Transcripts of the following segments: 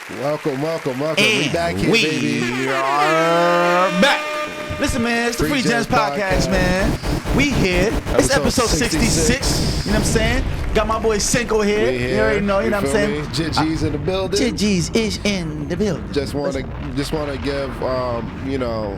Welcome. And We back here, baby. We are back. Listen, man, it's the Free Gems Podcast, man. We here. It's episode 66. You know what I'm saying? Got my boy Cinco here. You already know, you know what I'm saying? Jit-G's in the building. Jit-G's is in the building. Just want to give,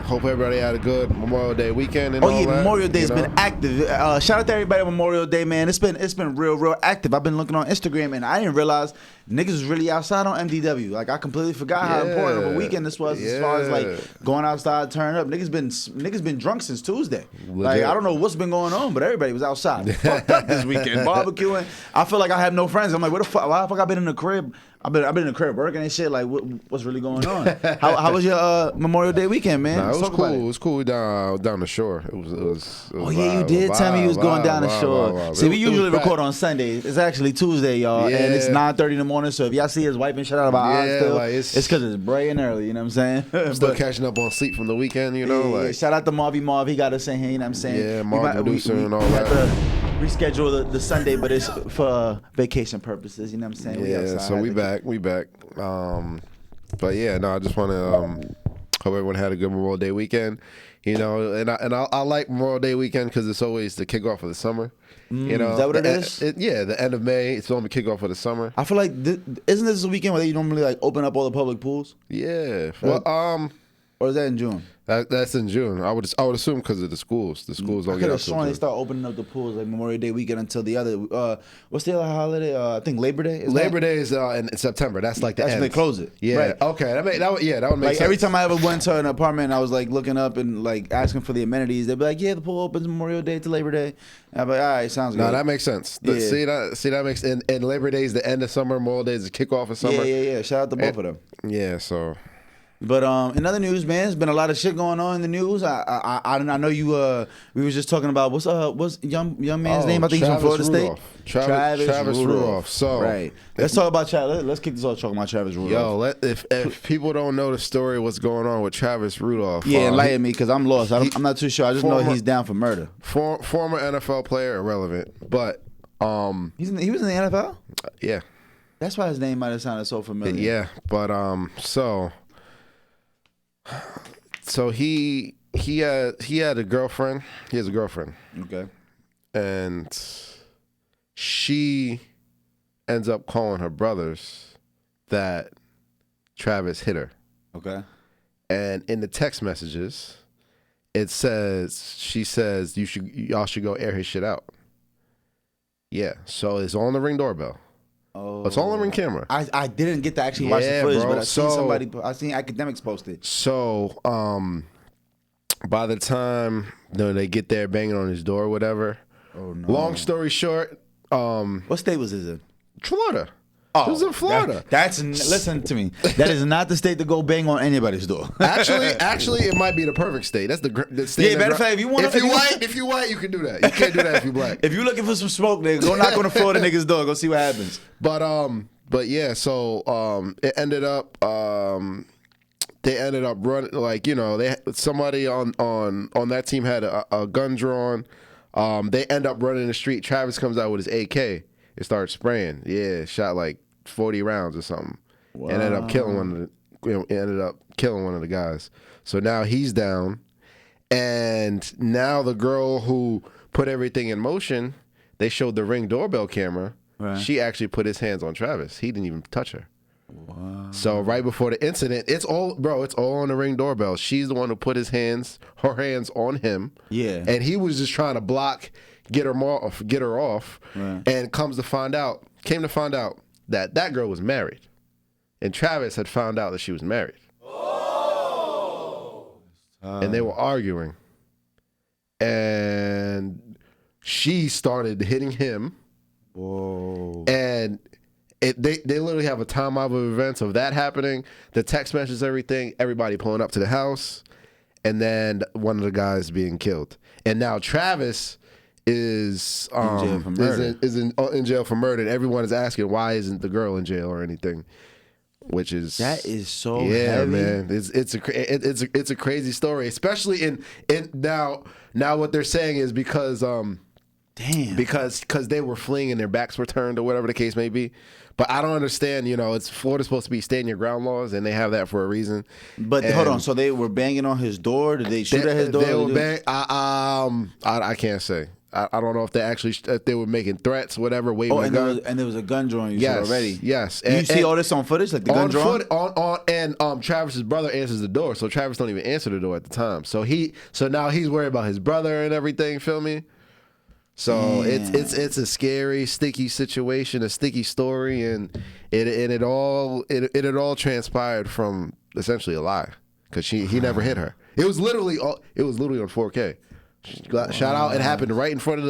hope everybody had a good Memorial Day weekend and all that. Memorial Day has been active. Shout out to everybody on Memorial Day, man. It's been real active. I've been looking on Instagram and I didn't realize niggas was really outside on MDW. Like I completely forgot how important of a weekend this was as far as like going outside, turning up. Niggas been drunk since Tuesday. Legit. Like I don't know what's been going on, but everybody was outside. Fucked up this weekend, barbecuing. I feel like I have no friends. I'm like, what the fuck? Why the fuck I been in the crib? I've been in the crib working and shit. Like, what's really going on? How was your Memorial Day weekend, man? Nah, it was cool. It was cool down the shore. It was oh yeah, you did tell me you was going down the shore. See, we usually record on Sundays. It's actually Tuesday, y'all, and it's 9:30 in the morning. So if y'all see us wiping shit out of our eyes still, like it's because it's bright and early. You know what I'm saying? Still catching up on sleep from the weekend. You know, yeah, shout out to Marv. He got us in here. You know what I'm saying? Yeah, Marv producer and all that. Reschedule the Sunday, but it's for vacation purposes. You know what I'm saying? Yeah, so we back. But yeah, no, I just want to hope everyone had a good Memorial Day weekend. You know, and I like Memorial Day weekend because it's always the kickoff of the summer. You know, is that what it is? The end of May. It's only the kickoff of the summer. I feel like isn't this a weekend where they normally like open up all the public pools? Yeah. Well, or is that in June? That's in June. I would assume because of the schools. The schools don't get out. I could have sworn they start opening up the pools like Memorial Day weekend until the other. What's the other holiday? I think Labor Day. Labor Day is in September. That's like the end. That's when they close it. Yeah. Right. Okay. That would make like sense. Every time I ever went to an apartment, I was like looking up and like asking for the amenities. They'd be like, "Yeah, the pool opens Memorial Day to Labor Day." And I'm like, "All right, sounds good." No, that makes sense. Yeah. See that makes and Labor Day is the end of summer. Memorial Day is the kickoff of summer. Yeah. Shout out to both of them. Yeah. So. But in other news, man, there's been a lot of shit going on in the news. I know you. We was just talking about what's young man's name? I think he's from Florida State. Travis Rudolph. So right, let's talk about Travis. Let's kick this off talking about Travis Rudolph. Yo, if people don't know the story, what's going on with Travis Rudolph? Yeah, enlighten me because I'm lost. I'm not too sure. I just know he's down for murder. Former NFL player, irrelevant, but he was in the NFL. Yeah, that's why his name might have sounded so familiar. Yeah, but So he had a girlfriend. He has a girlfriend. Okay. And she ends up calling her brothers that Travis hit her. Okay. And in the text messages, she says y'all should go air his shit out. Yeah. So it's on the Ring doorbell. Oh, it's all on Ring camera. I didn't get to actually watch the footage, but I seen academics post it. So by the time they get there banging on his door or whatever. Oh no. Long story short, what state was this in? Florida. Oh, it was in Florida. Listen to me. That is not the state to go bang on anybody's door. Actually, it might be the perfect state. That's the state. Yeah, matter of fact, if you white, you can do that. You can't do that if you black. If you looking for some smoke, nigga, go knock on the Florida nigga's door. Go see what happens. But yeah. So it ended up. They ended up running somebody on that team had a gun drawn. They end up running the street. Travis comes out with his AK. It started spraying. Yeah, shot like 40 rounds or something. Wow. And ended up killing one of the guys. So now he's down. And now the girl who put everything in motion, they showed the Ring doorbell camera. Right. She actually put his hands on Travis. He didn't even touch her. Wow. So right before the incident, it's all on the Ring doorbell. She's the one who put her hands on him. Yeah. And he was just trying to get her off, right. And came to find out that girl was married. And Travis had found out that she was married. Oh. And they were arguing. And she started hitting him. Whoa. And they literally have a timeline of events of that happening, the text messages, everything, everybody pulling up to the house, and then one of the guys being killed. And now Travis is in jail for murder. And everyone is asking why isn't the girl in jail or anything, which is so heavy. Man. It's a crazy story, especially in now what they're saying is because Damn. Because they were fleeing and their backs were turned or whatever the case may be. But I don't understand, it's Florida's supposed to be stand your ground laws, and they have that for a reason. But hold on, so they were banging on his door? Did they shoot at his door? They were I can't say. I don't know if they were making threats, whatever, waving a gun. And there was a gun drawing you said already. Yes. And you see all this on footage, like the gun drawing? And Travis's brother answers the door, so Travis don't even answer the door at the time. So now he's worried about his brother and everything, feel me? So it's a scary, sticky situation, a sticky story, and it all transpired from essentially a lie, because he never hit her. It was literally on 4K. Shout out! It happened right in front of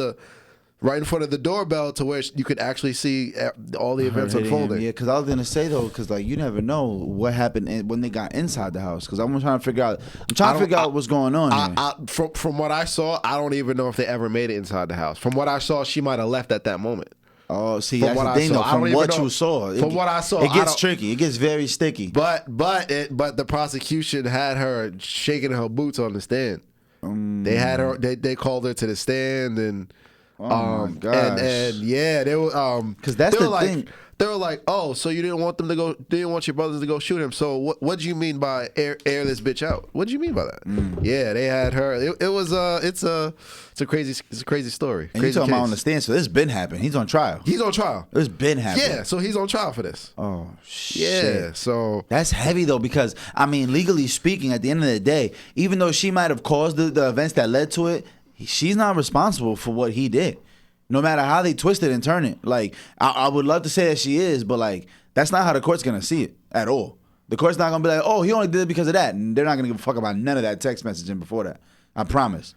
the doorbell, to where you could actually see all the events unfolding. Yeah, because I was gonna say though, because like you never know what happened when they got inside the house. Because I'm trying to figure out what's going on. From what I saw, I don't even know if they ever made it inside the house. From what I saw, she might have left at that moment. Oh, see, that's the thing though. From what you saw, from what I saw, it gets tricky. It gets very sticky. But the prosecution had her shaking her boots on the stand. They had her. They called her to the stand, and my gosh. and yeah, they were because that's the thing. They were like, oh, so you didn't want them to go? Didn't want your brothers to go shoot him? So what do you mean by air this bitch out? What do you mean by that? Yeah, they had her. It's a crazy story. And you talking about on the stand? So this been happening. He's on trial. He's on trial. It's been happening. Yeah, so he's on trial for this. Oh shit. Yeah, so that's heavy though, because I mean, legally speaking, at the end of the day, even though she might have caused the events that led to it, she's not responsible for what he did. No matter how they twist it and turn it. Like, I would love to say that she is, but like, that's not how the court's gonna see it at all. The court's not gonna be like, oh, he only did it because of that. And they're not gonna give a fuck about none of that text messaging before that. I promise.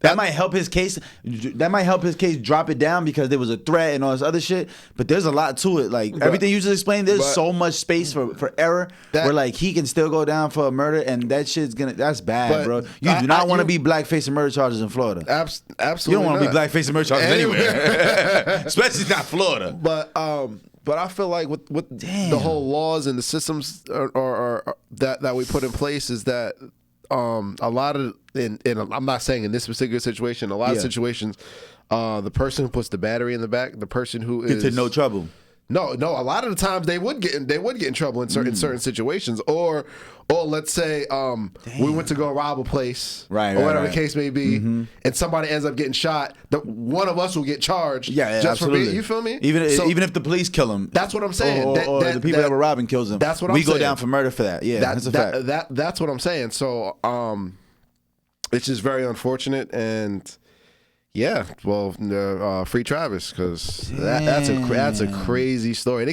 That might help his case. That might help his case drop it down, because there was a threat and all this other shit. But there's a lot to it. Like everything you just explained, there's so much space for error, where like he can still go down for a murder, and that shit's that's bad, bro. You do not want to be blackfacing murder charges in Florida. Absolutely, you don't want to be blackfacing murder charges anywhere, especially not Florida. But I feel like with the whole laws and the systems that we put in place, is that a lot of, and I'm not saying in this particular situation, a lot of situations, the person who puts the battery in the back, the person who is into no trouble. No. A lot of the times they would get in trouble in certain situations, or let's say we went to go rob a place, or whatever the case may be, and somebody ends up getting shot. One of us will get charged. Just absolutely. For being, you feel me? Even if the police kill him, that's what I'm saying. Or the people that were robbing kills him. That's what I'm saying. We go down for murder for that. Yeah, that's a fact. That's what I'm saying. So it's just very unfortunate, and yeah, well, free Travis, because that's a crazy story.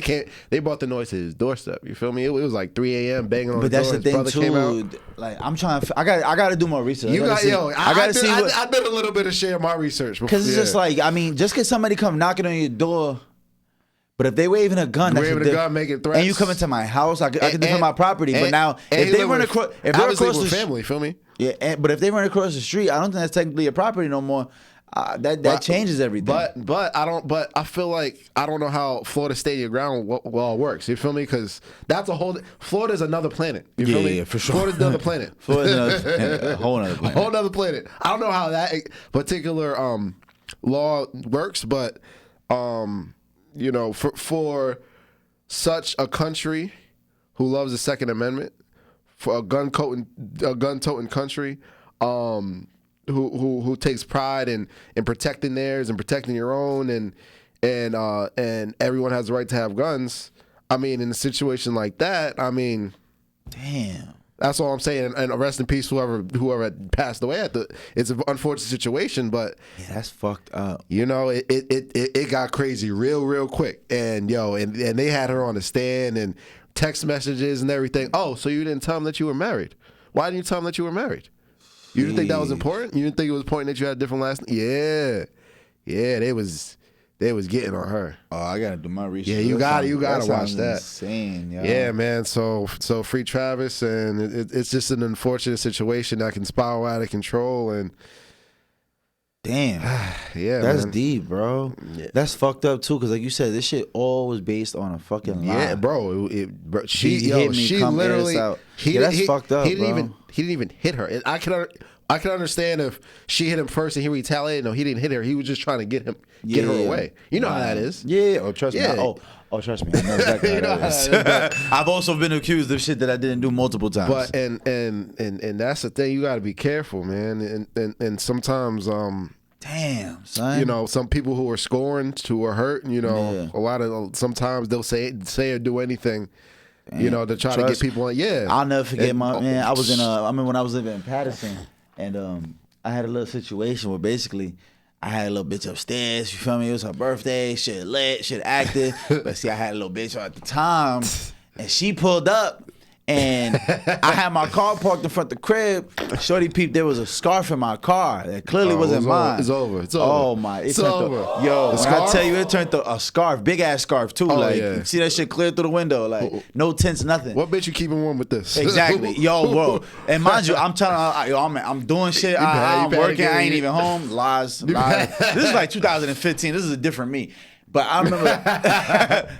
They brought the noise to his doorstep. You feel me? It was like 3 a.m. banging on the door. But that's the thing too. Like, I'm trying. I got to do more research. I did a little bit of share my research, because it's just like, I mean, just because somebody come knocking on your door. But if they waving a gun, making threats, and you come into my house, I can defend my property. But now, if they run across, the family, feel me? Yeah, but if they run across the street, I don't think that's technically a property no more. That changes everything. But I feel like I don't know how Florida State Your Ground law works. You feel me? Because that's Florida's another planet. You feel me? Yeah, for sure. Florida's another planet. Florida's a whole other planet. A whole other planet. I don't know how that particular law works, but for such a country who loves the Second Amendment, for a gun-toting country, who takes pride in protecting theirs and protecting your own, and everyone has the right to have guns. I mean, in a situation like that, I mean, damn. That's all I'm saying. And rest in peace, whoever had passed away it's an unfortunate situation, but yeah, that's fucked up. It got crazy real quick, and they had her on the stand and text messages and everything. Oh, so you didn't tell them that you were married? Why didn't you tell them that you were married? You didn't think that was important? You didn't think it was important that you had a different last name? Yeah, they was getting on her. Oh, I gotta do my research. Yeah, you gotta watch that. Insane, yo. Yeah, man. So free Travis, and it's just an unfortunate situation that can spiral out of control, and damn, yeah, that's man. deep, bro. Yeah. That's fucked up too, because like you said, this shit all was based on a fucking lie. Yeah, bro. She hit me. she come literally. out. That's fucked up. He didn't even hit her. I can understand if she hit him first and he retaliated. No, he didn't hit her. He was just trying to get her away. You know how that is. Yeah. Oh, trust me. Oh, trust me. I know exactly how that is. I've also been accused of shit that I didn't do multiple times. But and that's the thing. You got to be careful, man. And sometimes damn, son. You know, some people who are scoring, who are hurt, you know, sometimes they'll say or do anything. Damn. You know, to try to get people. Yeah, I'll never forget man. I remember when I was living in Patterson, and I had a little situation where basically I had a little bitch upstairs. You feel me? It was her birthday. Shit lit. Shit acted. But see, I had a little bitch at the time, and she pulled up. And I had my car parked in front of the crib. Shorty peeped, there was a scarf in my car that clearly wasn't mine. It's over. Oh my, it's over. Yo, when I tell you, it turned to a scarf, big ass scarf too. You see that shit clear through the window, like no tints, nothing. What bitch you keeping warm with this? Exactly, yo, bro. And mind you, I'm telling, I'm doing shit. I'm working. I ain't even home. Lies. This is like 2015. This is a different me. But I remember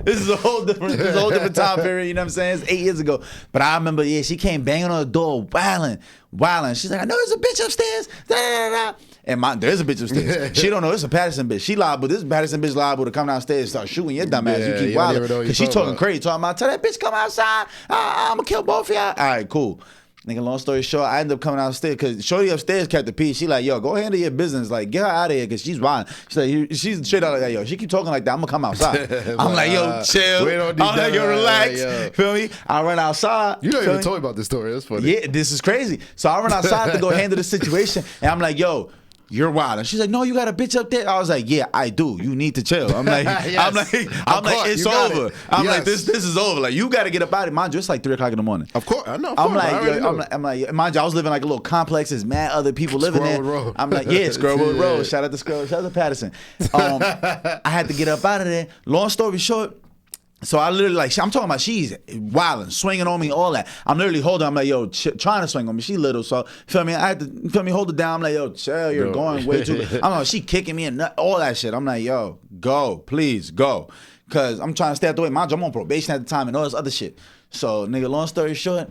this is a whole different time period, you know what I'm saying? It's 8 years ago. But I remember, she came banging on the door, wilding. She's like, I know there's a bitch upstairs. Da, da, da. And there's a bitch upstairs. She don't know it's a Patterson bitch. She liable. This Patterson bitch liable to come downstairs and start shooting your dumb ass. You keep wilding. Because she talking crazy, talking about, tell that bitch come outside. I'm going to kill both of y'all. All right, cool. Nigga, long story short, I ended up coming downstairs because Shorty upstairs kept the peace. She like, yo, go handle your business. Like, get her out of here because she's wild. She's like, she's straight out like that, yo. She keep talking like that, I'm gonna come outside. I'm like, yo, chill. I'm like, yo, relax. Feel me? I run outside. You don't even told me about this story. That's funny. Yeah, this is crazy. So I run outside to go handle the situation, and I'm like, yo, you're wild. And she's like, no, you got a bitch up there. I was like, yeah, I do. You need to chill. I'm like, I'm like, it's over. I'm like, this is over. Like, you got to get up out of it. Mind you, it's like 3 o'clock in the morning. Of course, I know. I'm like, mind you, I was living like a little complex. There's mad other people living there. Road. I'm like, yeah, Squirrelwood Road. Shout out to Patterson. I had to get up out of there. Long story short. So I literally I'm talking about she's wilding, swinging on me, all that. I'm literally holding. I'm like, yo, trying to swing on me. She little, so feel me. I had to hold her down. I'm like, yo, chill. You're going way too. I'm like, she kicking me and all that shit. I'm like, yo, go, please go, cause I'm trying to stay out the way. Mind you, I'm on probation at the time and all this other shit. So nigga, long story short,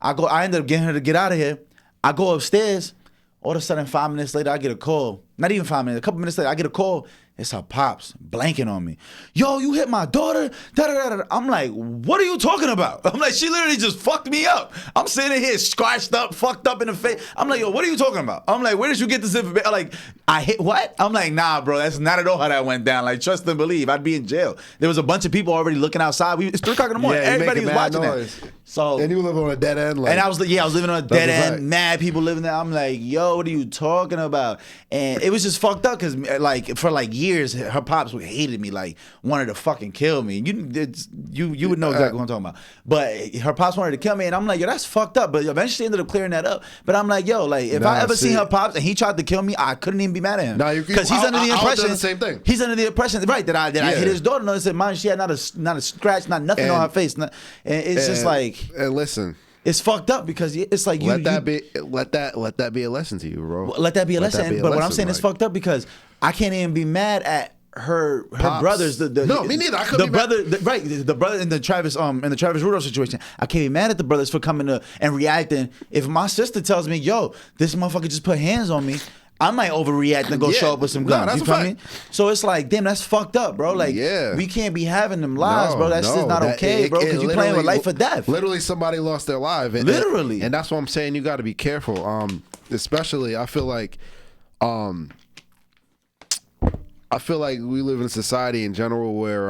I ended up getting her to get out of here. I go upstairs. All of a sudden, 5 minutes later, I get a call. Not even 5 minutes. A couple minutes later, I get a call. It's her pops blanking on me. Yo, you hit my daughter. Da, da, da, da. I'm like, what are you talking about? I'm like, she literally just fucked me up. I'm sitting here scratched up, fucked up in the face. I'm like, yo, what are you talking about? I'm like, where did you get this information? Like, I hit what? I'm like, nah, bro, that's not at all how that went down. Like, trust and believe, I'd be in jail. There was a bunch of people already looking outside. It's 3 o'clock in the morning. Everybody was watching that. So, and you live on a dead end. Like, and I was living on a dead end. Mad people living there. I'm like, yo, what are you talking about? And it was just fucked up because, like, for like years, her pops hated me, like wanted to fucking kill me. You would know exactly what I'm talking about. But her pops wanted to kill me, and I'm like, yo, that's fucked up. But eventually ended up clearing that up. But I'm like, yo, like if I ever seen her pops and he tried to kill me, I couldn't even be mad at him. Because he's under the impression the same thing. He's under the impression, right, that I hit his daughter. No, I said, mine, she had not a scratch, nothing on her face. And it's just like, and listen. It's fucked up because it's like let that be a lesson to you, bro. Let that be a lesson. But what I'm saying is fucked up because I can't even be mad at her brothers. No, me neither. I couldn't be brother, the brother in the Travis Rudolph situation. I can't be mad at the brothers for coming to and reacting. If my sister tells me, yo, this motherfucker just put hands on me, I might overreact and go show up with some guns. You feel me? So it's like, damn, that's fucked up, bro. Like, we can't be having them lives, bro. That's just not okay, bro. Because you're playing with life or death. Literally, somebody lost their life. Literally, and that's what I'm saying. You got to be careful. Especially, I feel like we live in a society in general where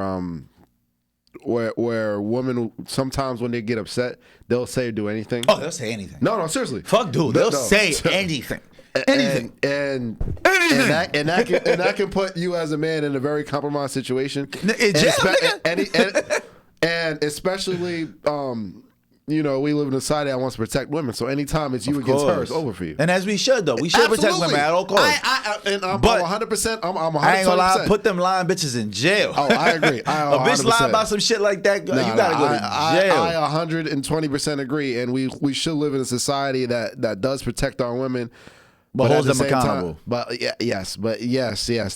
women sometimes when they get upset, they'll say or do anything. Oh, they'll say anything. No, seriously. Fuck, dude. They'll say anything. Anything. And that can put you as a man in a very compromised situation. And especially, you know, we live in a society that wants to protect women. So anytime it's you against her, it's over for you. And as we should, though. We should protect women at all costs. I'm 100%. I'm 100%. I ain't gonna lie. Put them lying bitches in jail. Oh, I agree. A bitch lie about some shit like that, you gotta go to jail. I 120% agree. And we should live in a society that does protect our women. But at holds the them same accountable. time, but yes,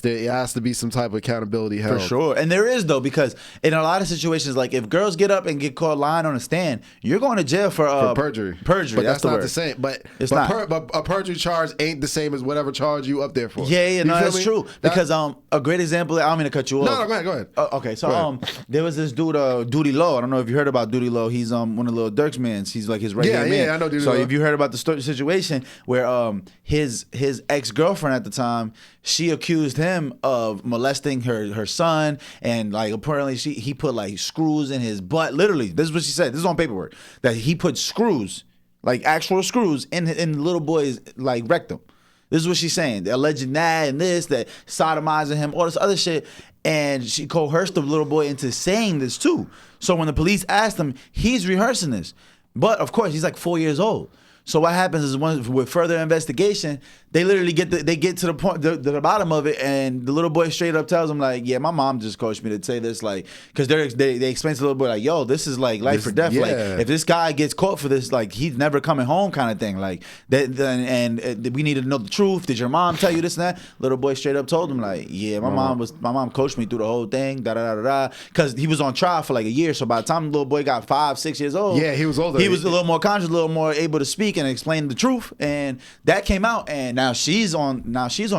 there has to be some type of accountability held. For sure. And there is, though, because in a lot of situations, like if girls get up and get caught lying on a stand, you're going to jail for perjury. Perjury. But that's not the word. the same. But it's but, not. but a perjury charge ain't the same as whatever charge you up there for. Yeah, no, that's true. Because a great example, I don't mean to cut you off. No, go ahead. Okay, so there was this dude, Duty Low. I don't know if you heard about Duty Low. He's one of Lil Durks mans. He's like his regular man. Yeah, I know Duty So Low. if you heard about the situation where his ex-girlfriend at the time, she accused him of molesting her son, and like apparently he put like screws in his butt. Literally, this is what she said. This is on paperwork, that he put screws, like actual screws, in the little boy's like rectum. This is what she's saying. Alleging that and this, that sodomizing him, all this other shit. And she coerced the little boy into saying this too. So when the police asked him, he's rehearsing this. But of course, he's like 4 years old. So what happens is with further investigation, they literally get to the point, the bottom of it, and the little boy straight up tells him like, yeah, my mom just coached me to say this, like, because they explain to the little boy like, yo, this is like life or death. Yeah. Like, if this guy gets caught for this, like, he's never coming home, kind of thing. Like that, and we need to know the truth. Did your mom tell you this and that? Little boy straight up told him like, yeah, my mom coached me through the whole thing, because he was on trial for like a year. So by the time the little boy got 5-6 years old, yeah, he was older. He was a little more conscious, a little more able to speak and explain the truth, and that came out, and now she's on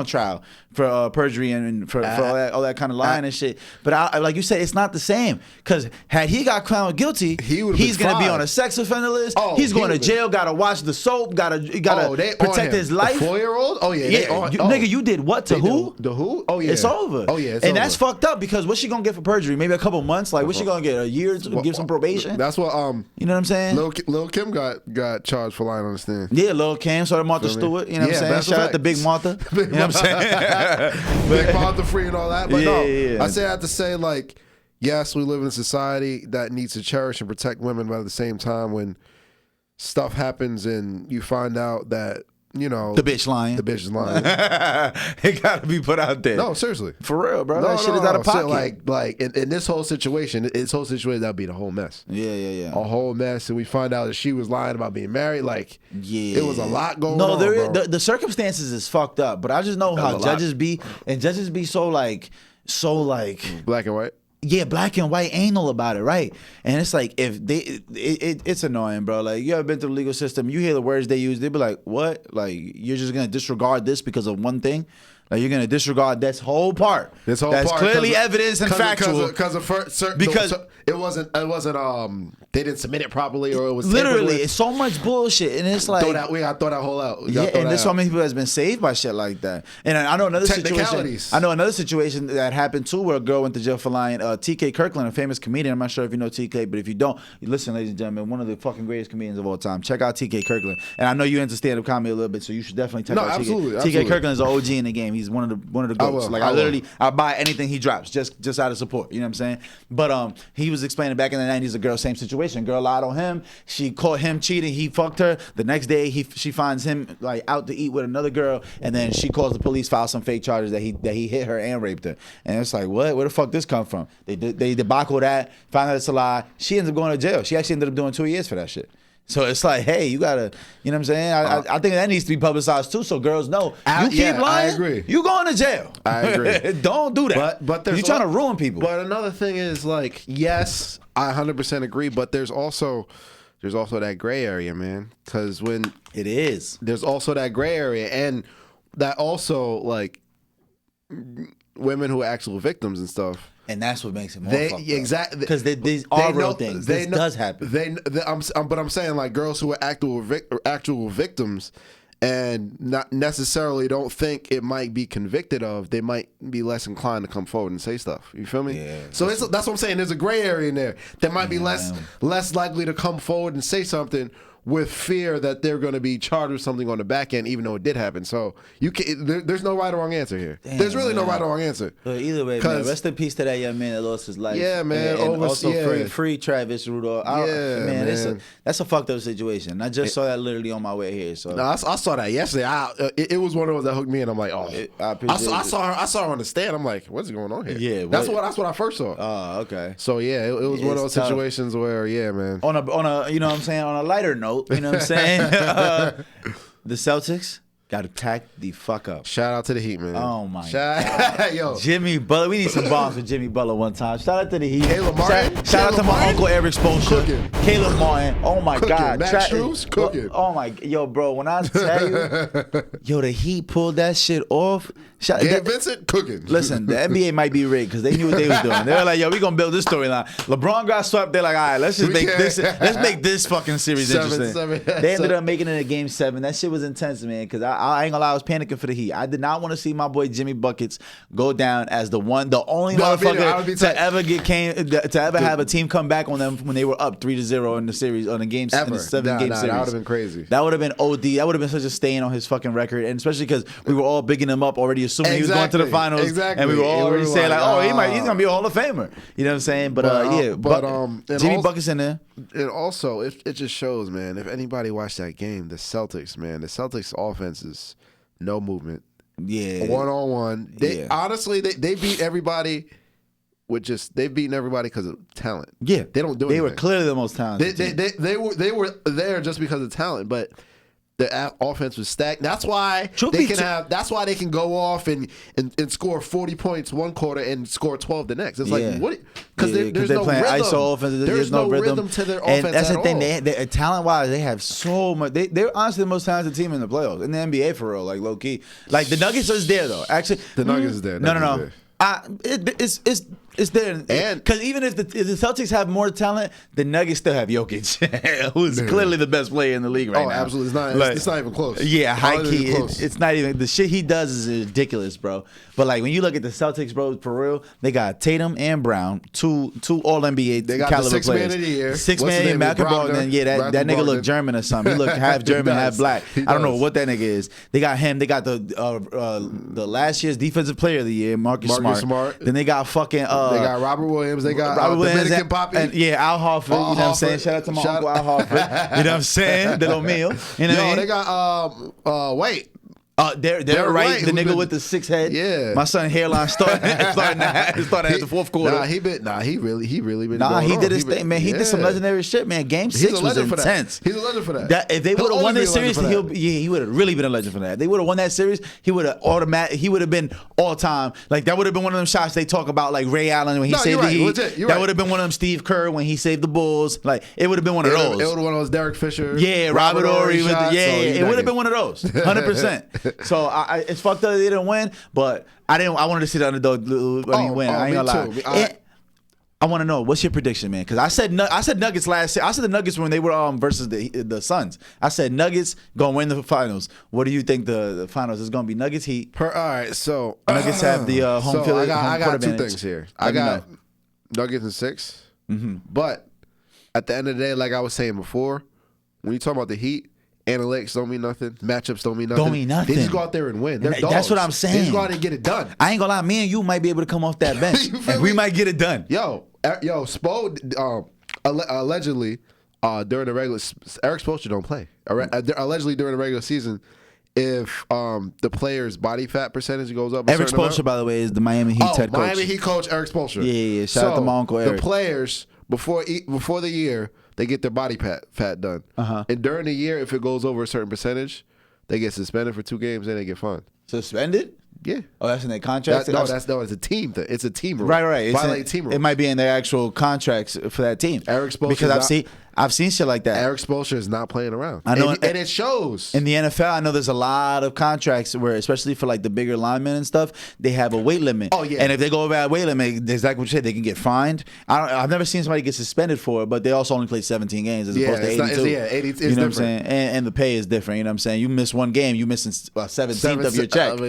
trial for perjury and for all that kind of lying and shit. But like you said, it's not the same, because had he got found guilty, he's gonna be on a sex offender list. He's going to jail. Got to watch the soap. Got to protect his life. A 4-year-old? Oh yeah, nigga, you did what to who? The who? Oh yeah, it's over. Oh yeah, and that's fucked up, because what's she gonna get for perjury? Maybe a couple months. Like what's she gonna get? A year to give some probation? That's what you know what I'm saying? Lil Kim got charged for lying on the stand. Yeah, Lil Kim, sort of Martha Stewart. You know what I'm saying? Shout out to Big Martha. You know what I'm saying? Big Martha free and all that. But I have to say, like, yes, we live in a society that needs to cherish and protect women, but at the same time, when stuff happens and you find out that, you know, the bitch lying. It gotta be put out there. No, seriously, for real, bro. That shit is out of pocket. So like in this whole situation, that'd be the whole mess. Yeah. A whole mess, and we find out that she was lying about being married. Like, it was a lot going on. No, the circumstances is fucked up. But I just know how judges be so black and white. Yeah, black and white anal about it, right? And it's like, if it's annoying, bro. Like, you ever been through the legal system? You hear the words they use, they be like, "What? Like, you're just gonna disregard this because of one thing? Like, you're gonna disregard this whole part? That's clearly evidence and factual because it wasn't they didn't submit it properly, or it was literally it's so much bullshit, and it's like we gotta throw that whole out. And there's so many people that's been saved by shit like that. And I know another situation that happened too, where a girl went to jail for lying. TK Kirkland, a famous comedian. I'm not sure if you know TK, but if you don't, listen, ladies and gentlemen, one of the fucking greatest comedians of all time. Check out TK Kirkland. And I know you into stand-up comedy a little bit, so you should definitely check out TK. TK Kirkland is an OG in the game. He's one of the goats. I buy anything he drops just out of support. You know what I'm saying? But he was explaining back in the 90s, a girl, same situation. Girl lied on him. She caught him cheating. He fucked her. The next day, she finds him like out to eat with another girl, and then she calls the police, files some fake charges that he hit her and raped her. And it's like, what? Where the fuck this come from? They debacle that. Find out it's a lie. She ends up going to jail. She actually ended up doing 2 years for that shit. So it's like, hey, you gotta, you know what I'm saying? I think that needs to be publicized too, so girls know. You keep lying, I agree. You going to jail. I agree. Don't do that. But you're trying to ruin people. But another thing is, like, yes, I 100% agree, but there's also that gray area, man. Because when there's also that gray area, and that also, like, women who are actual victims and stuff. And that's what makes it more fucked up. Exactly. Because these are real things. This does happen. But I'm saying, like, girls who are actual victims and not necessarily don't think it might be convicted of, they might be less inclined to come forward and say stuff. You feel me? Yeah. So that's what I'm saying. There's a gray area in there. They might be less likely to come forward and say something with fear that they're going to be charged with something on the back end, even though it did happen. So there's no right or wrong answer here. There's really no right or wrong answer. But either way, man, rest in peace to that young man that lost his life. Yeah, man. And also free Travis Rudolph. Man. That's a fucked up situation. I just saw that literally on my way here. So no, I saw that yesterday. It was one of those that hooked me, and I'm like, I saw her on the stand. I'm like, what's going on here? Yeah, that's what I first saw. Oh, okay. So yeah, it was one of those situations where, yeah, man. On a you know what I'm saying, on a lighter note. You know what I'm saying? The Celtics, Got to pack the fuck up. Shout out to the Heat, man. Oh my God. Yo, Jimmy Butler. We need some bombs with Jimmy Butler one time. Shout out to the Heat. Caleb Martin. Shout out to my uncle Eric Spoelstra. Caleb Martin. Oh my Cooking. God. Max Strus cooking. Oh my. Yo, bro. When I tell you, yo, the Heat pulled that shit off. Gabe Vincent cooking. Listen, the NBA might be rigged because they knew what they was doing. They were like, "Yo, we gonna build this storyline." LeBron got swept. They're like, "All right, let's just make this fucking series interesting." They ended up making it a game 7. That shit was intense, man. Because I ain't gonna lie, I was panicking for the Heat. I did not want to see my boy Jimmy Buckets go down as the only motherfucker to ever have a team come back on them when they were up 3-0 in the series on the game in the 7-game series. That would have been crazy. That would have been OD. That would have been such a stain on his fucking record, and especially because we were all bigging him up already, assuming he was going to the finals, and we were all already saying like, "Oh, he's gonna be a Hall of Famer." You know what I'm saying? But Jimmy Buckets in there. And also, it just shows, man. If anybody watched that game, the Celtics offense is no movement. Yeah, 1-on-1. They honestly they beat everybody. They've beaten everybody because of talent. Yeah, they don't do anything. They were clearly the most talented. They were there just because of talent, but the offense was stacked. That's why That's why they can go off and score 40 points one quarter and score 12 the next. It's like what? Because there's no rhythm. ISO offense. There's no rhythm to their offense. And that's the thing. All. They talent wise, they have so much. They're honestly the most talented team in the playoffs in the NBA for real. Like low key. Like the Nuggets is there though. Actually, the Nuggets is there. No. It's there, and because even if the Celtics have more talent, the Nuggets still have Jokic, who is clearly the best player in the league right now. Oh, absolutely, it's not even close. Yeah, high key, it's not even the shit he does is ridiculous, bro. But like when you look at the Celtics, bro, for real, they got Tatum and Brown, two All NBA they got caliber the six players. Man of the year. 6 man of the year, Malcolm Brogdon. Yeah, that nigga look German or something. He look half German, half black. I don't know what that nigga is. They got him. They got the last year's Defensive Player of the Year, Marcus Smart. Then they got fucking. They got Robert Williams. They got Dominican Poppy. Al Horford. You know what I'm saying? Shout out to my uncle Al Horford. You know what I'm saying? De Lo Mio. You know what I mean? They got Wait. They're right. The nigga with the 6 head. Yeah. My son hairline starting at the fourth quarter. He really been. He did his thing, man. He did some legendary shit, man. Game 6 was intense. He's a legend for that. If they would have won this series, he would have really been a legend for that. If they would have won that series, he would have been all time. Like that would have been one of them shots they talk about, like Ray Allen when he saved the Heat. That would have been one of them Steve Kerr when he saved the Bulls. Like it would have been one of those. It would have been one of those Derek Fisher. Yeah, Robert Horry. It would have been one of those. 100%. So it's fucked up that they didn't win, but I wanted to see the underdog when he win. I ain't gonna lie. I want to know what's your prediction, man? Because I said Nuggets last year. I said the Nuggets when they were versus the Suns. I said Nuggets gonna win the finals. What do you think the finals is gonna be? Nuggets Heat. All right, so Nuggets have the home field. I got 2 things here. I got Nuggets in 6, but at the end of the day, like I was saying before, when you talk about the Heat. Analytics don't mean nothing. Matchups don't mean nothing. They just go out there and win. They're dogs. That's what I'm saying. They just go out and get it done. I ain't gonna lie. Me and you might be able to come off that bench, and we might get it done. Yo, Spo, allegedly during the regular, Eric Spoelstra don't play. Allegedly during the regular season, if the player's body fat percentage goes up, Eric Spoelstra, by the way, is the Miami Heat head coach. Miami Heat coach Eric Spoelstra. Yeah. Shout out to my uncle Eric. The players before the year. They get their body fat done. And during the year, if it goes over a certain percentage, they get suspended for 2 games and they get fined. Suspended? Yeah. Oh, that's in their contracts? It's a team thing. It's a team rule. Right. Violate team rules. It might be in their actual contracts for that team. Eric Spoelstra. Because I've seen shit like that. Eric Spoelstra is not playing around. I know, and it shows. In the NFL, I know there's a lot of contracts where, especially for like the bigger linemen and stuff, they have a weight limit. Oh yeah. And if they go over that weight limit, exactly what you said, they can get fined. I've never seen somebody get suspended for it, but they also only play 17 games as opposed to 82. 80. It's you know different. what I'm saying? And the pay is different. You know what I'm saying? You miss one game, you missing 17th of your check.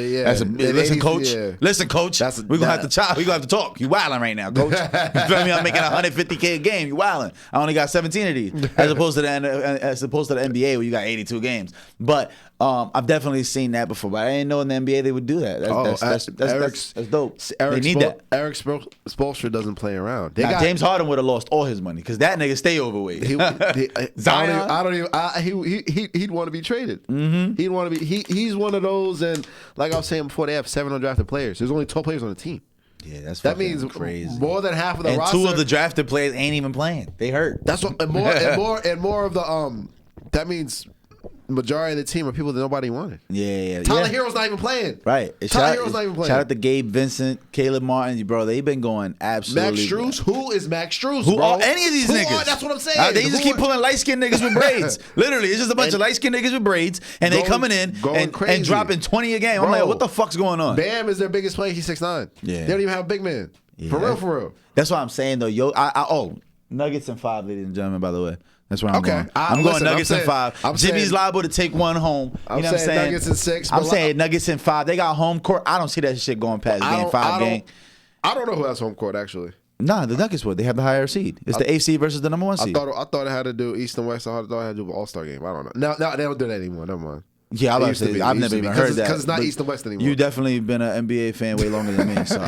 Listen, coach. Yeah. Listen, coach. We're gonna have to talk. You wilding right now, coach. You feel me? I'm making $150K a game. You wilding. I only got 17 of these, as opposed to the NBA where you got 82 games. But I've definitely seen that before. But I didn't know in the NBA they would do that. That's dope. They need that. Eric Spoelstra doesn't play around. James Harden would have lost all his money because that nigga stay overweight. Zion, he'd want to be traded. He'd want to be. He's one of those, and like I was saying before, they have 7 undrafted players. There's only 12 players on the team. Yeah, that means crazy. More than half of the roster. 2 of the drafted players ain't even playing. They hurt. That's what and more of the that means majority of the team are people that nobody wanted. Yeah. Tyler Hero's not even playing. Right. Tyler Hero's not even playing. Shout out to Gabe Vincent, Caleb Martin, bro. They've been going absolutely. Max Strus? Who is Max Strus, Who bro? are any of these niggas? That's what I'm saying. They just keep pulling light-skinned niggas with braids. Literally, it's just a bunch of light-skinned niggas with braids, and they coming in and dropping 20 a game. I'm like, what the fuck's going on? Bam is their biggest player. He's 6'9". Yeah. They don't even have a big man. Yeah. For real. That's what I'm saying, though. Nuggets in 5, ladies and gentlemen, by the way. That's where I'm going. I'm going Nuggets in 5. Jimmy's liable to take one home. You know what I'm saying? Nuggets in 6. I'm saying Nuggets in 5. They got home court. I don't see that shit going past game 5 game. I don't know who has home court, actually. Nah, the Nuggets would. They have the higher seed. It's the 8th seed versus the number 1 seed. I thought it had to do East and West. I thought it had to do with All-Star game. I don't know. No, they don't do that anymore. Never mind. Yeah, I've never even heard that. Because it's not East and West anymore. You definitely been an NBA fan way longer than me. So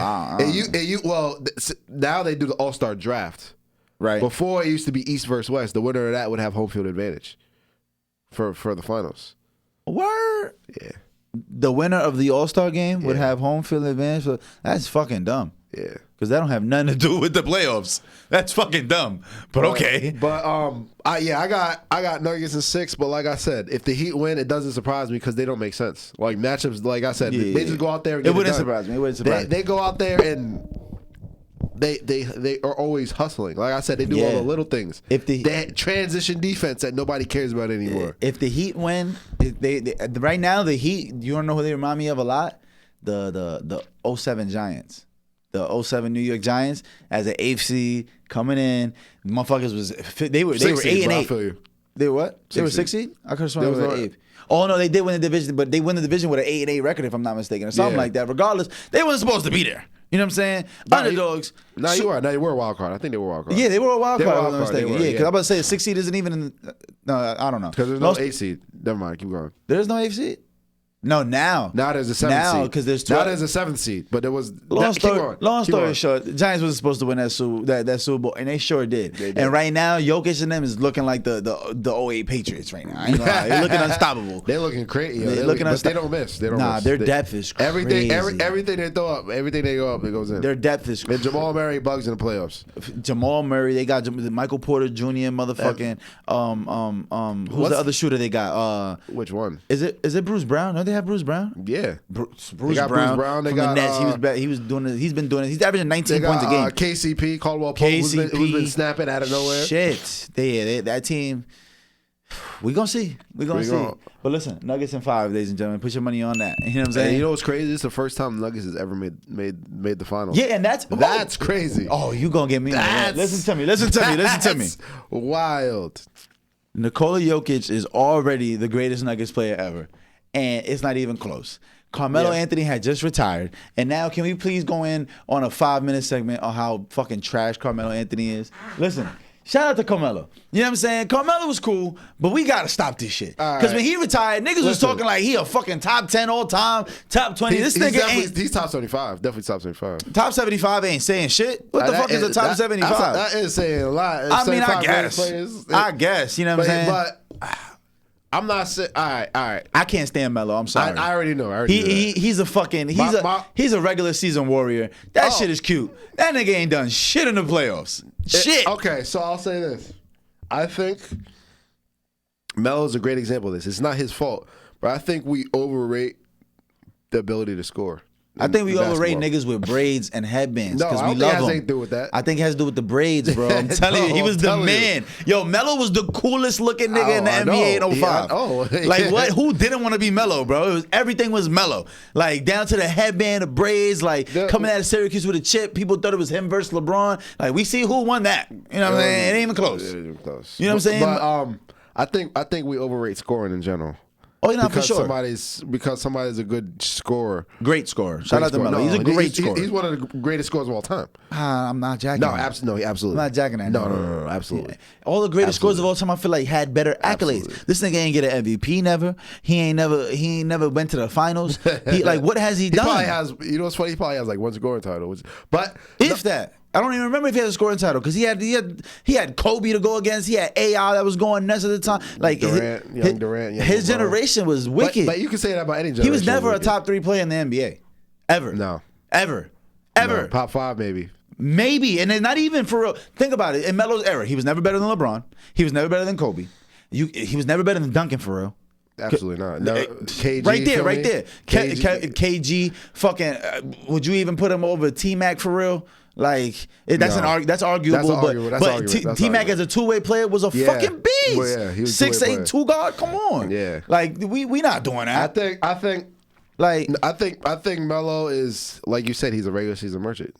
now they do the All-Star draft. Right. Before it used to be East versus West. The winner of that would have home field advantage for the finals. Word? Yeah. The winner of the All-Star game would have home field advantage. That's fucking dumb. Yeah. Because that don't have nothing to do with the playoffs. That's fucking dumb. But okay. But I got Nuggets in 6. But like I said, if the Heat win, it doesn't surprise me because they don't make sense. Like matchups, like I said, they just go out there and get it wouldn't done. surprise me. It wouldn't surprise me. They go out there and they are always hustling. Like I said, they do all the little things. That transition defense that nobody cares about anymore. If the Heat win, they right now the Heat. You don't know who they remind me of a lot? The 07 Giants. The 07 New York Giants as an 8th seed coming in. Motherfuckers they were 8-8. They were what? They were 6 seed? I could have sworn they were 8th. Oh no, they did win the division, but they win the division with an 8-8 record, if I'm not mistaken, or something like that. Regardless, they weren't supposed to be there. You know what I'm saying? Underdogs. You were a wild card. I think they were a wild card. Yeah, they were a wild card. If I'm not mistaken. Yeah, because I'm about to say a 6 seed isn't even in. No, I don't know. Because there's no 8 seed. Never mind. Keep going. There is no 8 seed. No, now there's a 7th seed. Now, because there's 12. Now there's a 7th seed, but there was long story short. The Giants wasn't supposed to win that Super Bowl, and they sure did. And right now, Jokic and them is looking like the 08 Patriots right now. They're looking unstoppable. They're looking crazy. They're looking unstoppable. But they don't miss. They don't miss. Their depth is crazy. Everything they throw up, everything they go up, it goes in. Their depth is crazy. And Jamal Murray bugs in the playoffs. Jamal Murray, they got Michael Porter Jr. Motherfucking who's the other shooter they got? Which one? Is it Bruce Brown? Don't they have Bruce Brown? Yeah, Bruce Brown. They got the Nets. He's been doing it. He's averaging 19 points a game. KCP, Caldwell Pope, who's been snapping out of nowhere. Shit, that team. We gonna see. But listen, Nuggets in 5, ladies and gentlemen. Put your money on that. You know what I'm saying? And you know what's crazy? This is the first time Nuggets has ever made the finals. Yeah, and that's crazy. Oh, you gonna get me? Listen to me. Wild. Nikola Jokic is already the greatest Nuggets player ever. And it's not even close. Carmelo Anthony had just retired. And now can we please go in on a 5-minute segment on how fucking trash Carmelo Anthony is? Listen, shout out to Carmelo. You know what I'm saying? Carmelo was cool, but we got to stop this shit. Because when he retired, niggas was talking like he a fucking top 10 all time, top 20. This nigga ain't. He's top 75. Definitely top 75. Top 75 ain't saying shit. What the fuck is a top 75? That is saying a lot. I mean, I guess. You know what I'm saying? But I'm not saying. All right. I can't stand Melo. I'm sorry. I already know. He's a fucking. He's a regular season warrior. That shit is cute. That nigga ain't done shit in the playoffs. Shit. Okay, so I'll say this. I think Melo's a great example of this. It's not his fault, but I think we overrate the ability to score. I think we overrate niggas with braids and headbands because we love them. No, I don't think it has anything to do with that. I think it has to do with the braids, bro. I'm telling you, he was the man. Yo, Melo was the coolest looking nigga in the NBA in 05. Like what? Who didn't want to be Melo, bro? Everything was Melo. Like down to the headband, the braids, like coming out of Syracuse with a chip. People thought it was him versus LeBron. Like we see who won that. You know what I'm saying? It ain't even close. You know what I'm saying? But I think we overrate scoring in general. Oh, yeah, for sure. Because somebody's a good scorer. Great scorer. Shout out to Melo. He's a great scorer. He's one of the greatest scorers of all time. I'm not jacking that. Absolutely. I'm not jacking that. No, absolutely. Yeah. All the greatest scorers of all time, I feel like, had better accolades. Absolutely. This nigga ain't get an MVP never. He ain't never went to the finals. What has he done? Probably has, you know what's funny? He probably has like one scoring title. That. I don't even remember if he had a scoring title because he had Kobe to go against. He had AI that was going nuts at the time. Like Durant. His generation was wicked. But you can say that about any generation. He was never a top 3 player in the NBA, ever. No, ever. No, top 5 maybe. Maybe, and then not even for real. Think about it. In Melo's era, he was never better than LeBron. He was never better than Kobe. He was never better than Duncan for real. Absolutely not. No, KG, right there, feel right me? there. KG fucking. Would you even put him over T-Mac for real? Like that's No. that's arguable. But T-Mac as a two-way player was a fucking beast. Well, yeah, he was 6'8" 2 guard. Come on. Yeah. Like we not doing that. I think Melo is, like you said, he's a regular season merchant.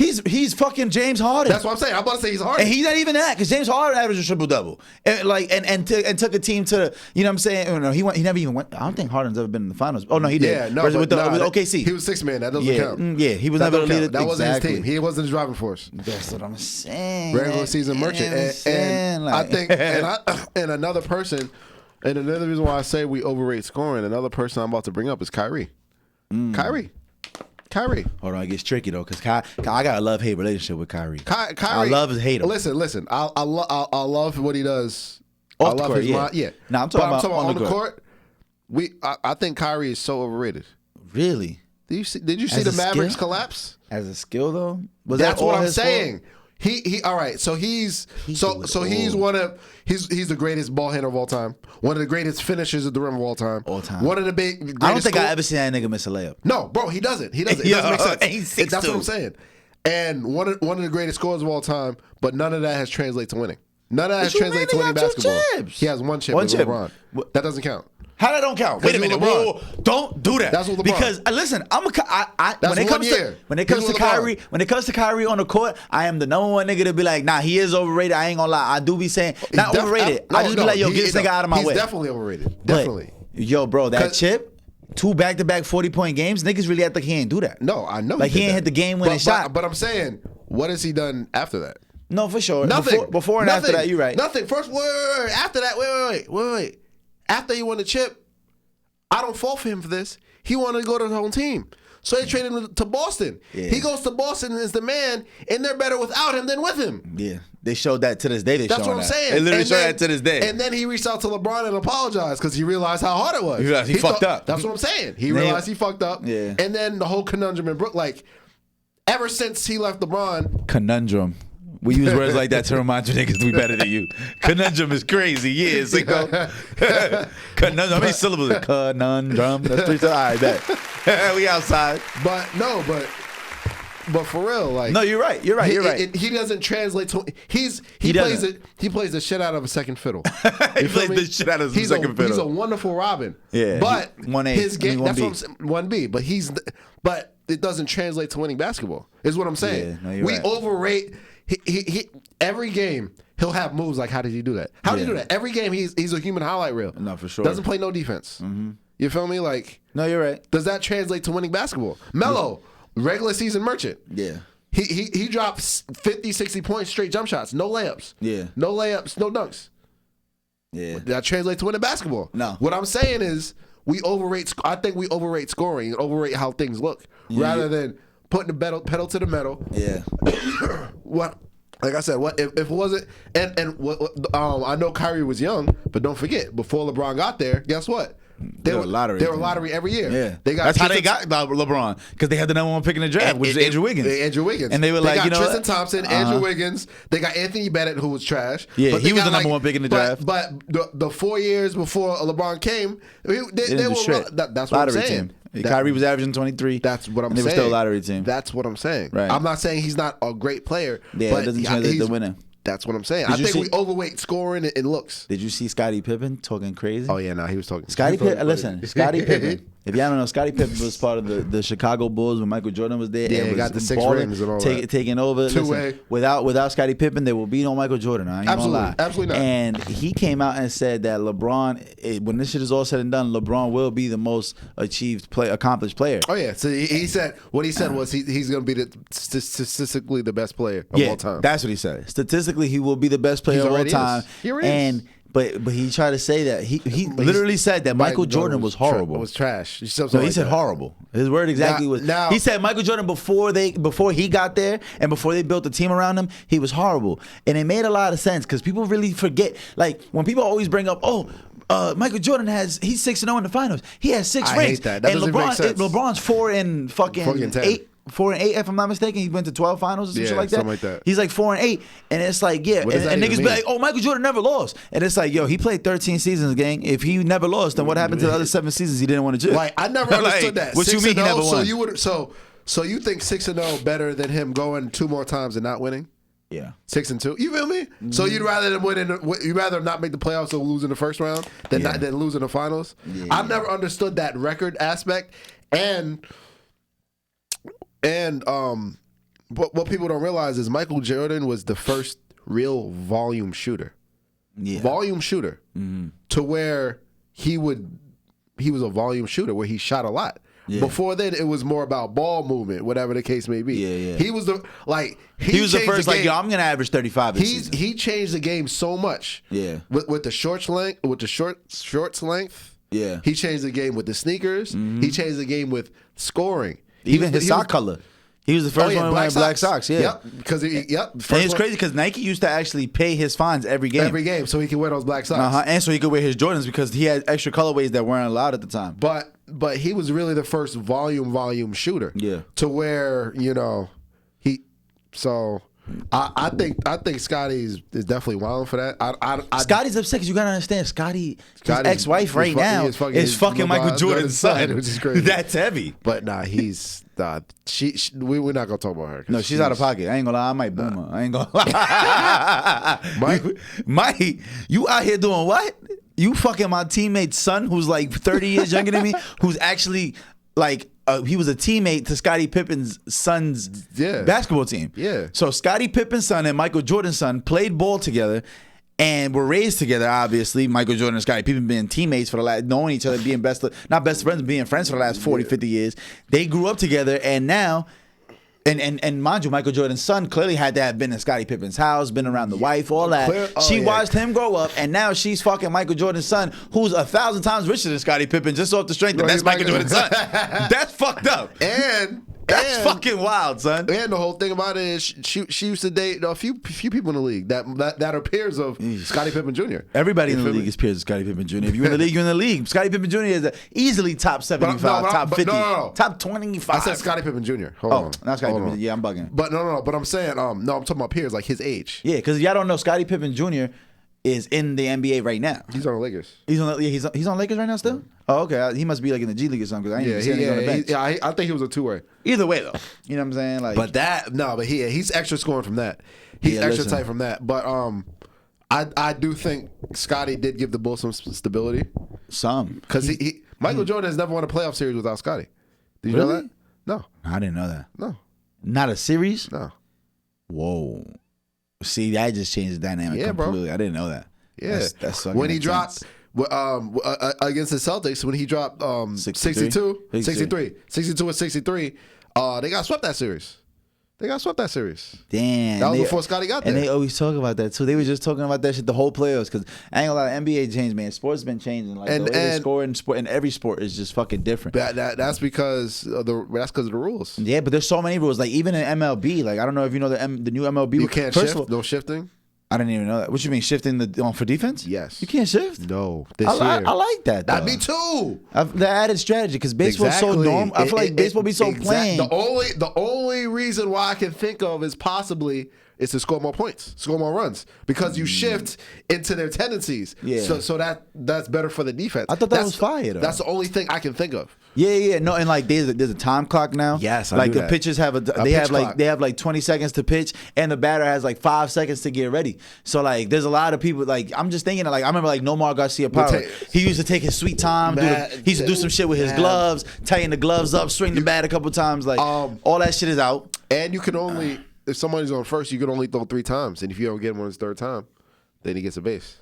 He's fucking James Harden. That's what I'm saying. I'm about to say he's Harden. And he's not even that, because James Harden averaged a triple-double. And took a team to, you know what I'm saying? Oh, no, he never even went. I don't think Harden's ever been in the finals. Oh, no, he did. Yeah, no, with OKC. OKC. He was sixth man. That doesn't count. Yeah, he was never the leader. That wasn't his team. He wasn't his driving force. That's what I'm saying. Regular season merchant. And I think, and another person, and another reason why I say we overrate scoring, another person I'm about to bring up is Kyrie. Kyrie. Hold on, it gets tricky though, because I got a love-hate relationship with Kyrie. Kyrie. I love his hate him. Listen. I love what he does. Off I love the court, his mind. Yeah. No, I'm talking about on the court. I think Kyrie is so overrated. Really? Did you see the Mavericks collapse? As a skill though? That's what I'm saying. He all right. So he's one of he's the greatest ball handler of all time. One of the greatest finishers at the rim of all time. One of the big. I don't think I ever seen that nigga miss a layup. No, bro, he doesn't. It doesn't make sense. That's what I'm saying. And one of the greatest scorers of all time, but none of that has translated to winning. None of that has translated to winning basketball. He has one chip with LeBron. That doesn't count. How that don't count? Wait a minute. Whoa, don't do that. That's what LeBron. Because listen, when it comes to Kyrie on the court, I am the number one nigga to be like, nah, he is overrated. I ain't gonna lie. I do be saying not overrated. I just be like, yo, get this nigga out of my way. He's definitely overrated. Definitely. But, yo, bro, that chip, 2 back-to-back 40-point games, niggas really act like he ain't do that. No, I know. Like he ain't hit the game-winning shot. But I'm saying, what has he done after that? No, for sure. Nothing. Before and after that, you're right. Nothing. First, wait. After that, wait. After he won the chip, I don't fault for him for this. He wanted to go to his own team. So they traded him to Boston. Yeah. He goes to Boston and is the man, and they're better without him than with him. Yeah. They showed that to this day. That's what I'm saying. They literally showed that to this day. And then he reached out to LeBron and apologized because he realized how hard it was. He realized he fucked up. That's what I'm saying. He realized he fucked up. Yeah. And then the whole conundrum in Brook, like, ever since he left LeBron. Conundrum. We use words like that to remind you niggas to be better than you. Conundrum is crazy. Yeah, sicko. Conundrum. How many syllables? Conundrum. That's 3 syllables. All right, bet. We outside. But But for real, like no, you're right. You're right. He doesn't translate to. He plays it. He plays the shit out of a second fiddle. He plays the shit out of a second fiddle. He's a wonderful Robin. Yeah, but 1A, his game. That's 1B. what I'm saying. 1B. But it doesn't translate to winning basketball. Is what I'm saying. Yeah, no, we overrate. He every game he'll have moves like how did he do that? How did he do that? Every game he's a human highlight reel. No, for sure. Doesn't play no defense. Mm-hmm. You feel me? Like no, you're right. Does that translate to winning basketball? Melo, regular season merchant. Yeah. He drops 50, 60 points straight jump shots. No layups. Yeah. No layups, no dunks. Yeah. Does that translate to winning basketball? No. What I'm saying is I think we overrate scoring and overrate how things look rather than putting the pedal to the metal. Yeah. What? Like I said, what if it wasn't? And I know Kyrie was young, but don't forget, before LeBron got there, guess what? They were lottery. They were lottery every year. Yeah, that's how they got LeBron, because they had the number one pick in the draft, which is Andrew Wiggins. And they were like, you know, Tristan Thompson, Andrew Wiggins. They got Anthony Bennett, who was trash. Yeah, he was the number one pick in the draft. But the 4 years before LeBron came, they were. That's what lottery I'm saying. Team. Kyrie was averaging 23. That's what I'm saying. They were still a lottery team. That's what I'm saying. Right. I'm not saying he's not a great player. Yeah, but it doesn't translate to winning. That's what I'm saying. I think we overweight scoring and looks. Did you see Scottie Pippen talking crazy? Oh yeah, he was talking. Scottie Pippen. Listen, Scottie Pippen. If y'all don't know, Scottie Pippen was part of the Chicago Bulls when Michael Jordan was there. Yeah, and he got the 6 rings and all that. Taking over. Listen, without Scottie Pippen, there will be no Michael Jordan. I ain't gonna lie. Absolutely not. And he came out and said that LeBron, when this shit is all said and done, LeBron will be the most accomplished player. Oh yeah. So he said what he said was he's gonna be statistically the best player of all time. That's what he said. Statistically, he will be the best player of all time. He already is. But he tried to say that he literally said that Michael Jordan was horrible. Was trash. No, he said horrible. His word exactly was. He said Michael Jordan before he got there and before they built the team around him, he was horrible, and it made a lot of sense because people really forget. Like when people always bring up, Michael Jordan he's 6-0 in the finals. He has 6 rings. I hate that. That doesn't make sense. LeBron's 4 and fucking 8. 4-8, if I'm not mistaken. He went to 12 finals or some shit like that. Something like that. He's like 4-8, and it's like, yeah, and niggas be like, oh, Michael Jordan never lost, and it's like, yo, he played 13 seasons, gang. If he never lost, then what happened to the other 7 seasons he didn't want to do? Like, I never understood that. What you mean he never won? So you think 6-0 better than him going 2 more times and not winning? Yeah, 6-2. You feel me? So you'd rather than you'd rather not make the playoffs or lose in the first round than lose in the finals. Yeah. I've never understood that record aspect, and what people don't realize is Michael Jordan was the first real volume shooter. Yeah, volume shooter to where he was a volume shooter where he shot a lot. Yeah. Before then, it was more about ball movement, whatever the case may be. Yeah. He was the first. Like, yo, I'm gonna average 35. He changed the game so much. Yeah. With the shorts length. Yeah. He changed the game with the sneakers. He changed the game with scoring. Even his sock color. He was the first one wearing black socks. Yeah. Yep. Because and it's crazy because Nike used to actually pay his fines every game. So he could wear those black socks. And so he could wear his Jordans because he had extra colorways that weren't allowed at the time. But he was really the first volume shooter. Yeah. To where, I think Scotty is definitely wild for that. Scotty's upset because you gotta understand, Scotty's ex-wife right now is fucking Michael Jordan's son, which is crazy. That's heavy. But nah, we're not gonna talk about her. No, she's out of pocket. I ain't gonna lie, I might boom her. I ain't gonna lie. Mike, you out here doing what? You fucking my teammate's son, who's like 30 years younger than me, who's actually like. He was a teammate to Scottie Pippen's son's basketball team. Yeah. So Scottie Pippen's son and Michael Jordan's son played ball together and were raised together, obviously. Michael Jordan and Scottie Pippen being teammates for the last, knowing each other, being not best friends, being friends for the last 40, 50 years. They grew up together, and now... And mind you, Michael Jordan's son clearly had to have been in Scottie Pippen's house, been around the wife, all that. She watched him grow up, and now she's fucking Michael Jordan's son, who's 1,000 times richer than Scottie Pippen, just off the strength that that's Michael Jordan's son. That's fucked up. That's fucking wild, son. And the whole thing about it is she used to date a few people in the league that are peers of Scottie Pippen Jr. Everybody in the league is peers of Scottie Pippen Jr. If you're in the league, you're in the league. Scottie Pippen Jr. is easily top 75, top 50, top 25. I said Scottie Pippen Jr. Hold on. Not Scottie Pippen. Yeah, I'm bugging. But no. But I'm saying, no, I'm talking about peers like his age. Yeah, because y'all don't know, Scottie Pippen Jr. is in the NBA right now. He's on the Lakers. He's on Lakers right now still? Oh, okay. He must be like in the G League or something. Because I ain't even seen him on the bench. I think he was a two-way. Either way, though. You know what I'm saying? Like, but he's extra scoring from that. He's extra tight from that. But I do think Scottie did give the Bulls some stability. Because Michael Jordan has never won a playoff series without Scottie. Did you know that? No. I didn't know that. No. Not a series? No. Whoa. See, that just changed the dynamic completely. Bro. I didn't know that. Yeah. That's when he dropped against the Celtics, when he dropped 62 and 63, they got swept that series. Damn. That was before Scottie got there. And they always talk about that too. They were just talking about that shit the whole playoffs because I ain't gonna lie, NBA changed, man. Sports been changing. Like the way they score in every sport is just fucking different. That's because of the rules. Yeah, but there's so many rules. Like even in MLB, like I don't know if you know the new MLB. You can't shift. No shifting. I didn't even know that. What you mean, shifting for defense? Yes. You can't shift? No. I like that, though. Me too. The added strategy, because baseball's so normal. I feel like baseball be so plain. The only reason why I can think of is possibly is to score more points, score more runs, because you shift into their tendencies. Yeah. So that's better for the defense. I thought that was fire, though. That's the only thing I can think of. Yeah. No, and like there's a time clock now. Yes, like the pitchers have they have like 20 seconds to pitch, and the batter has like 5 seconds to get ready. So like there's a lot of people. Like I'm just thinking, like I remember like Nomar Garcia-Power. He used to take his sweet time. He used to do some shit with his gloves, tighten the gloves up, swing the bat a couple times. Like all that shit is out. And you can only if somebody's on first, you can only throw 3 times, and if you don't get him on his 3rd time, then he gets a base.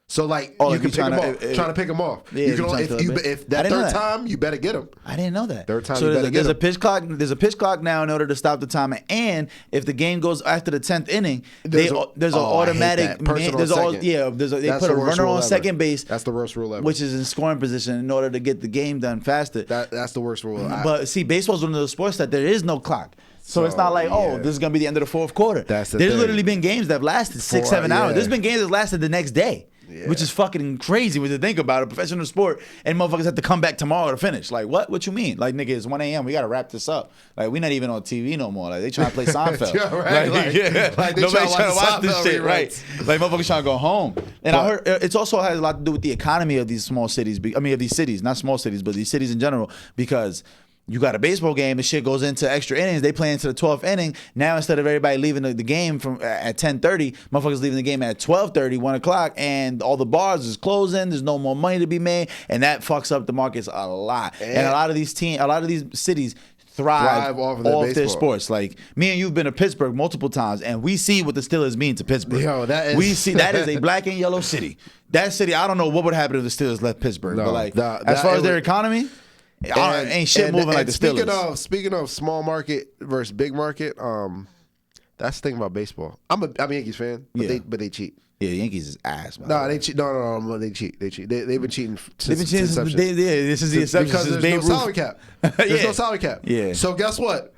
So like you can trying to pick him off. Yeah, you can only, if that 3rd time, you better get him. I didn't know that. 3rd time, so you better get him. There's a pitch clock. There's a pitch clock now in order to stop the timer. And if the game goes after the 10th inning, there's an automatic. They put a runner on second base. That's the worst rule ever. Which is in scoring position in order to get the game done faster. That's the worst rule. But see, baseball's one of those sports that there is no clock. So it's not like, this is going to be the end of the 4th quarter. There's literally been games that have lasted 6-7 hours. There's been games that lasted the next day. which is fucking crazy when you think about it. Professional sport, and motherfuckers have to come back tomorrow to finish. Like, what? What you mean? Like, nigga, it's 1 a.m. We got to wrap this up. Like, we not even on TV no more. Like, they trying to play Seinfeld. Yeah, right. Like Nobody's trying to watch this Seinfeld shit, reruns. right? Like, motherfuckers trying to go home. And I heard it also has a lot to do with the economy of these small cities. I mean, of these cities, not small cities, but these cities in general, because you got a baseball game, the shit goes into extra innings. They play into the 12th inning. Now, instead of everybody leaving the game from at 10:30, motherfuckers leaving the game at 12:30, 1 o'clock, and all the bars is closing. There's no more money to be made, and that fucks up the markets a lot. And a lot of these cities thrive off their sports. Like, me and you've been to Pittsburgh multiple times, and we see what the Steelers mean to Pittsburgh. Yo, we see that is a black and yellow city. That city, I don't know what would happen if the Steelers left Pittsburgh, but like, as far as their economy, ain't shit moving like the Steelers. Speaking of small market versus big market, that's the thing about baseball. I'm a Yankees fan, but they cheat. Yeah, the Yankees is ass, man. No, they cheat. No, they cheat. They've been cheating since inception. This is the inception. Because there's no salary cap. There's no salary cap. Yeah. So guess what?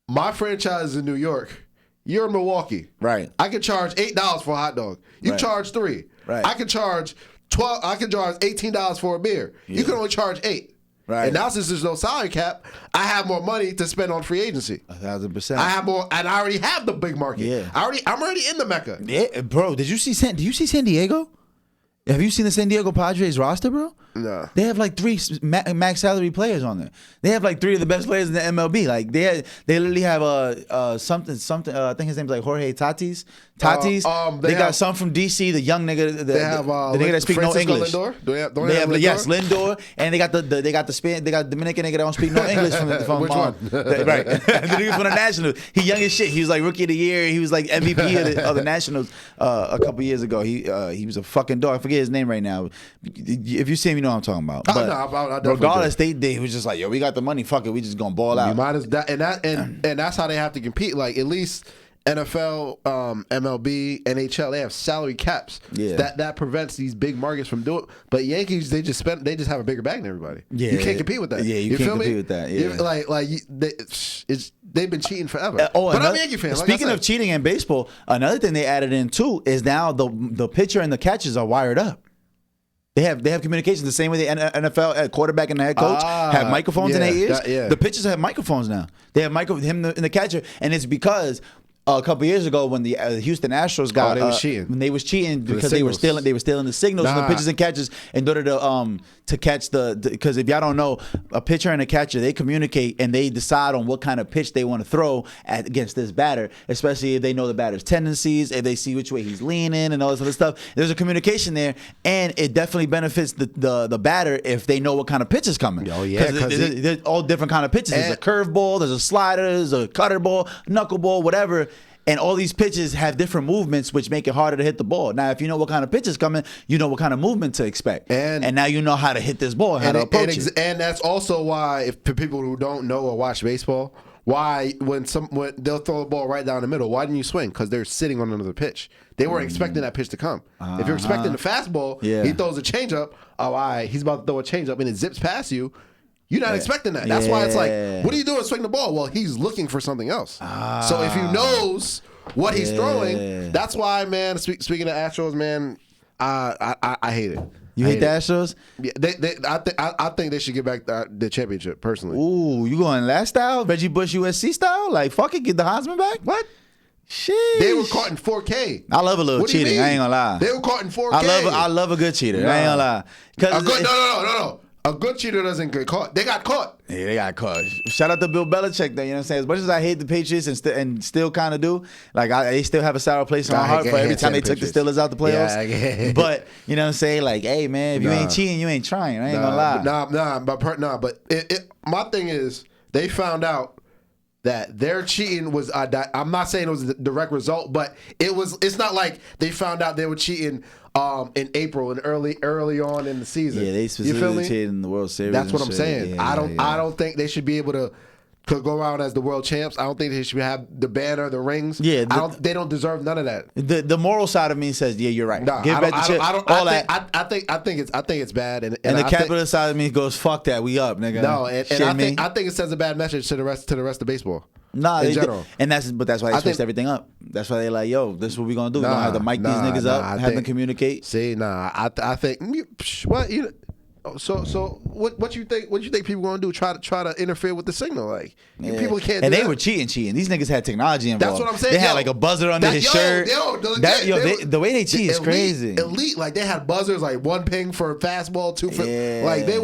My franchise is in New York. You're in Milwaukee. Right. I can charge $8 for a hot dog. You charge $3. Right. I can charge $12. I can charge $18 for a beer. You can only charge $8. Right. And now since there's no salary cap, I have more money to spend on free agency. 1,000%. I have more, and I already have the big market. Yeah. I'm already in the Mecca. Yeah, bro. Did you see San Diego? Have you seen the San Diego Padres roster, bro? No. They have like 3 max salary players on there. They have like 3 of the best players in the MLB. Like they literally have something. I think his name's like Jorge Tatis. They got some from DC. The young nigga. They have the nigga that speaks no English. Lindor? They have Lindor? Yes, Lindor. And they got the Dominican nigga that don't speak no English from Which one? Right. The nigga from the Nationals. He young as shit. He was like rookie of the year. He was like MVP of the Nationals a couple years ago. He was a fucking dog. I forget his name right now. If you see him, you know what I'm talking about. But I regardless, they was just like, yo, we got the money. Fuck it, we just gonna ball out. You might as that, and that's how they have to compete. Like at least NFL, MLB, NHL, they have salary caps. Yeah. That prevents these big markets from doing. But Yankees, they just have a bigger bag than everybody. Yeah, you can't compete with that. Yeah, you can't compete with that. Yeah, they've been cheating forever. But I'm a Yankee fan. Speaking of cheating in baseball, another thing they added in too is now the pitcher and the catchers are wired up. They have communication the same way the NFL quarterback and the head coach have microphones in their ears. The pitchers have microphones now. They have him and the catcher, and it's because a couple years ago when the Houston Astros got they was cheating. When they was cheating because they were stealing the signals from the pitchers and catchers in order to catch because if y'all don't know, a pitcher and a catcher, they communicate and they decide on what kind of pitch they want to throw against this batter, especially if they know the batter's tendencies, if they see which way he's leaning and all this other stuff. There's a communication there, and it definitely benefits the batter if they know what kind of pitch is coming. Oh yeah, because there's all different kind of pitches. There's a curveball, there's a slider, there's a cutter ball, knuckleball, whatever. And all these pitches have different movements, which make it harder to hit the ball. Now, if you know what kind of pitch is coming, you know what kind of movement to expect. And now you know how to hit this ball, how to approach it. And that's also why, for people who don't know or watch baseball, why when they'll throw the ball right down the middle, why didn't you swing? Because they're sitting on another pitch. They weren't expecting that pitch to come. If you're expecting the fastball, he throws a changeup. Oh, all right, he's about to throw a changeup, and it zips past you. You're not expecting that. That's why it's like, what are you doing swing the ball? Well, he's looking for something else. So if he knows what he's throwing, that's why, man, speaking of Astros, man, I hate it. You hate the Astros? Yeah, I think they should get back the championship, personally. Ooh, you going that style? Reggie Bush USC style? Like, fuck it, get the Heisman back? What? Sheesh. They were caught in 4K. I love a little cheating. I ain't gonna lie. They were caught in 4K. I love a good cheater. I ain't gonna lie. No. A good cheater doesn't get caught. They got caught. Yeah, they got caught. Shout out to Bill Belichick, though. You know what I'm saying? As much as I hate the Patriots and still kind of do, like they still have a sour place in my heart for every time they took the Steelers out the playoffs. Yeah, but you know what I'm saying? Like, hey man, if you ain't cheating, you ain't trying. I ain't gonna lie. But my thing is, they found out that their cheating was. I'm not saying it was a direct result, but it's not like they found out they were cheating in April and early on in the season. Yeah, they specifically cheated in the World Series. That's what I'm saying. Yeah, I don't think they should be able to could go around as the world champs. I don't think they should have the banner, the rings. Yeah, they don't deserve none of that. The moral side of me says, yeah, you're right. Nah, Give back the chip. I think it's bad. And the capitalist side of me goes, fuck that, we up, nigga. No, and I think it sends a bad message to the rest of baseball. Nah, in general. And that's why they switched everything up. That's why they like, yo, this is what we gonna do. We're gonna have to mic these niggas up, have them communicate. See, I think what you. So what you think? What you think people gonna do? Try to interfere with the signal? Like people can't. And do they that. were cheating. These niggas had technology involved. That's what I'm saying. They had like a buzzer under his shirt. The way they cheat is crazy. Elite, like they had buzzers, like one ping for fastball, two for like they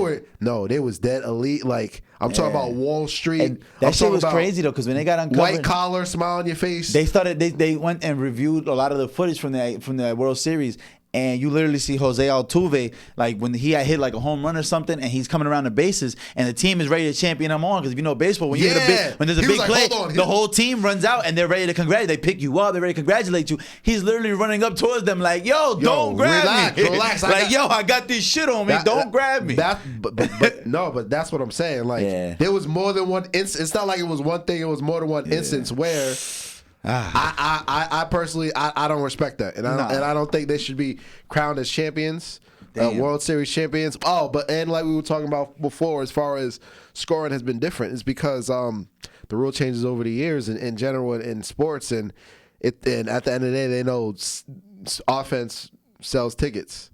was dead elite. Like I'm talking about Wall Street. And that shit was crazy though, because when they got uncovered, white collar, smile on your face. They went and reviewed a lot of the footage from the World Series. And you literally see Jose Altuve, like when he had hit like a home run or something, and he's coming around the bases, and the team is ready to champion him on. Because if you know baseball, when there's a big play, the whole team runs out and they're ready to congratulate. They pick you up, they're ready to congratulate you. He's literally running up towards them like, "Yo, don't grab me, relax." Like, I got this shit on me. Don't grab me. But that's what I'm saying. Like there was more than one instance. It's not like it was one thing. It was more than one instance where. I personally I don't respect that, and I don't think they should be crowned as champions, World Series champions. And like we were talking about before, as far as scoring has been different, it's because the rule changes over the years in general in sports, and at the end of the day, they know offense sells tickets.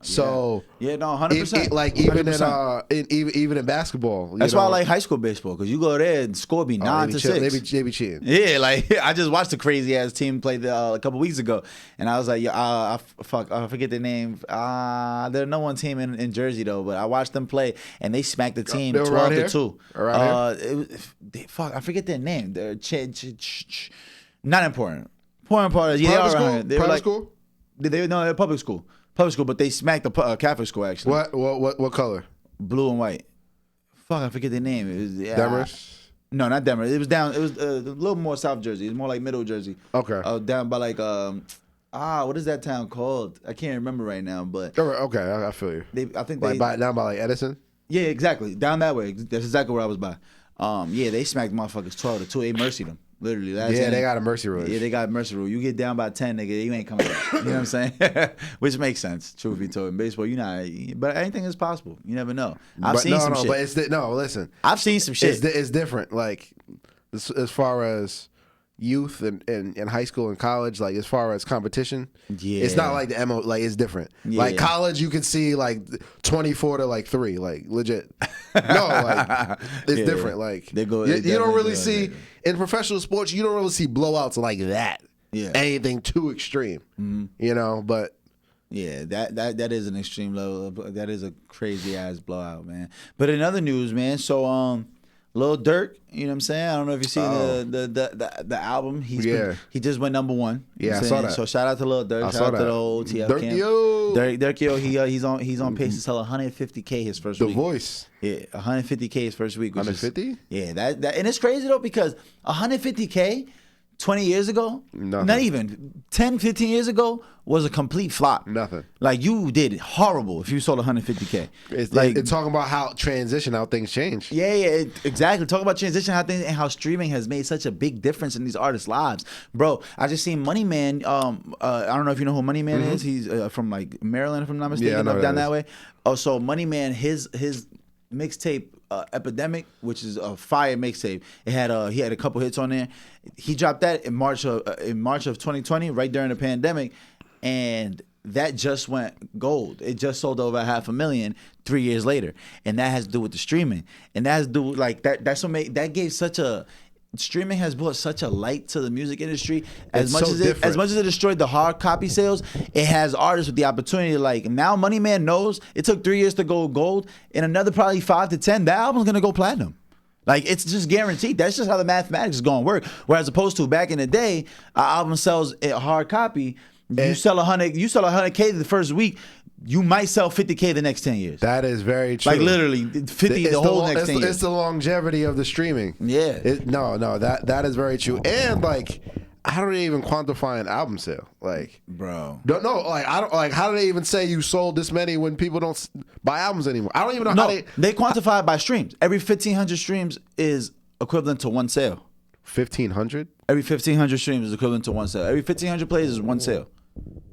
So 100%. Like even in basketball, that's why I like high school baseball, because you go there and score be 9-6. They be cheating. Yeah, like I just watched a crazy ass team play a couple weeks ago, and I was like, I forget their name. They're no one team in Jersey though, but I watched them play and they smacked the team 12-2. I forget their name. They're not important. Important part is private school. They're public school. But they smacked the Catholic school actually. What color? Blue and white. Fuck, I forget their name. It was Demers? No, not Demers. It was down. It was a little more South Jersey. It was more like Middle Jersey. Okay. Down by like what is that town called? I can't remember right now. But okay, I feel you. I think down by like Edison. Yeah, exactly. Down that way. That's exactly where I was by. They smacked motherfuckers 12-2. They mercied them. Literally. They got a mercy rule. Yeah, they got a mercy rule. You get down by 10, nigga, you ain't coming back. You know what I'm saying? Which makes sense, truth be told. In baseball, but anything is possible. You never know. I've seen some shit. But listen. I've seen some shit. It's different. Like, as far as youth and high school and college, like as far as competition, it's not like the MO. Like it's different. Like college, you can see like 24-3, like legit. No, like it's different. Like you don't really see in professional sports. You don't really see blowouts like that. Yeah, anything too extreme. Mm-hmm. You know, but. Yeah, that is an extreme level. That is a crazy ass blowout, man. But in other news, man, so Lil Durk, you know what I'm saying? I don't know if you've seen the album. He just went number one. Yeah, I saw that. So shout out to Lil Durk. Shout out to the whole TF Durk, camp. Durk, he's on pace to sell 150K his first week. The Voice. Yeah, 150K his first week. 150? Yeah, that and it's crazy though, because 150K 20 years ago, not even 10, 15 years ago, was a complete flop. Nothing. Like you did horrible if you sold 150K. It's talking about how things change. Yeah, exactly. Talk about transition, how things and how streaming has made such a big difference in these artists' lives, bro. I just seen Money Man. I don't know if you know who Money Man is. He's from like Maryland, if I'm not mistaken, down that way. Oh, so Money Man, his mixtape Epidemic, which is a fire mixtape. He had a couple hits on there. He dropped that in March of 2020, right during the pandemic, and that just went gold. It just sold over 500,000 3 years later, and that has to do with the streaming, and that has to do with, like that gave such a. Streaming has brought such a light to the music industry. As much as it destroyed the hard copy sales, it has artists with the opportunity to, like, now Money Man knows it took 3 years to go gold. In another probably 5 to 10, that album's gonna go platinum. Like, it's just guaranteed. That's just how the mathematics is gonna work. Whereas opposed to back in the day, an album sells a hard copy, you sell 100K the first week. You might sell 50K the next 10 years. That is very true. Like literally 50 the whole next 10 years. It's the longevity of the streaming. Yeah. That is very true. And like, how do they even quantify an album sale? Like, bro, don't know. Like, I don't like. How do they even say you sold this many when people don't buy albums anymore? I don't even know how they quantify it by streams. Every 1,500 streams is equivalent to one sale. 1,500? Every 1,500 streams is equivalent to one sale. Every 1,500 plays is one sale.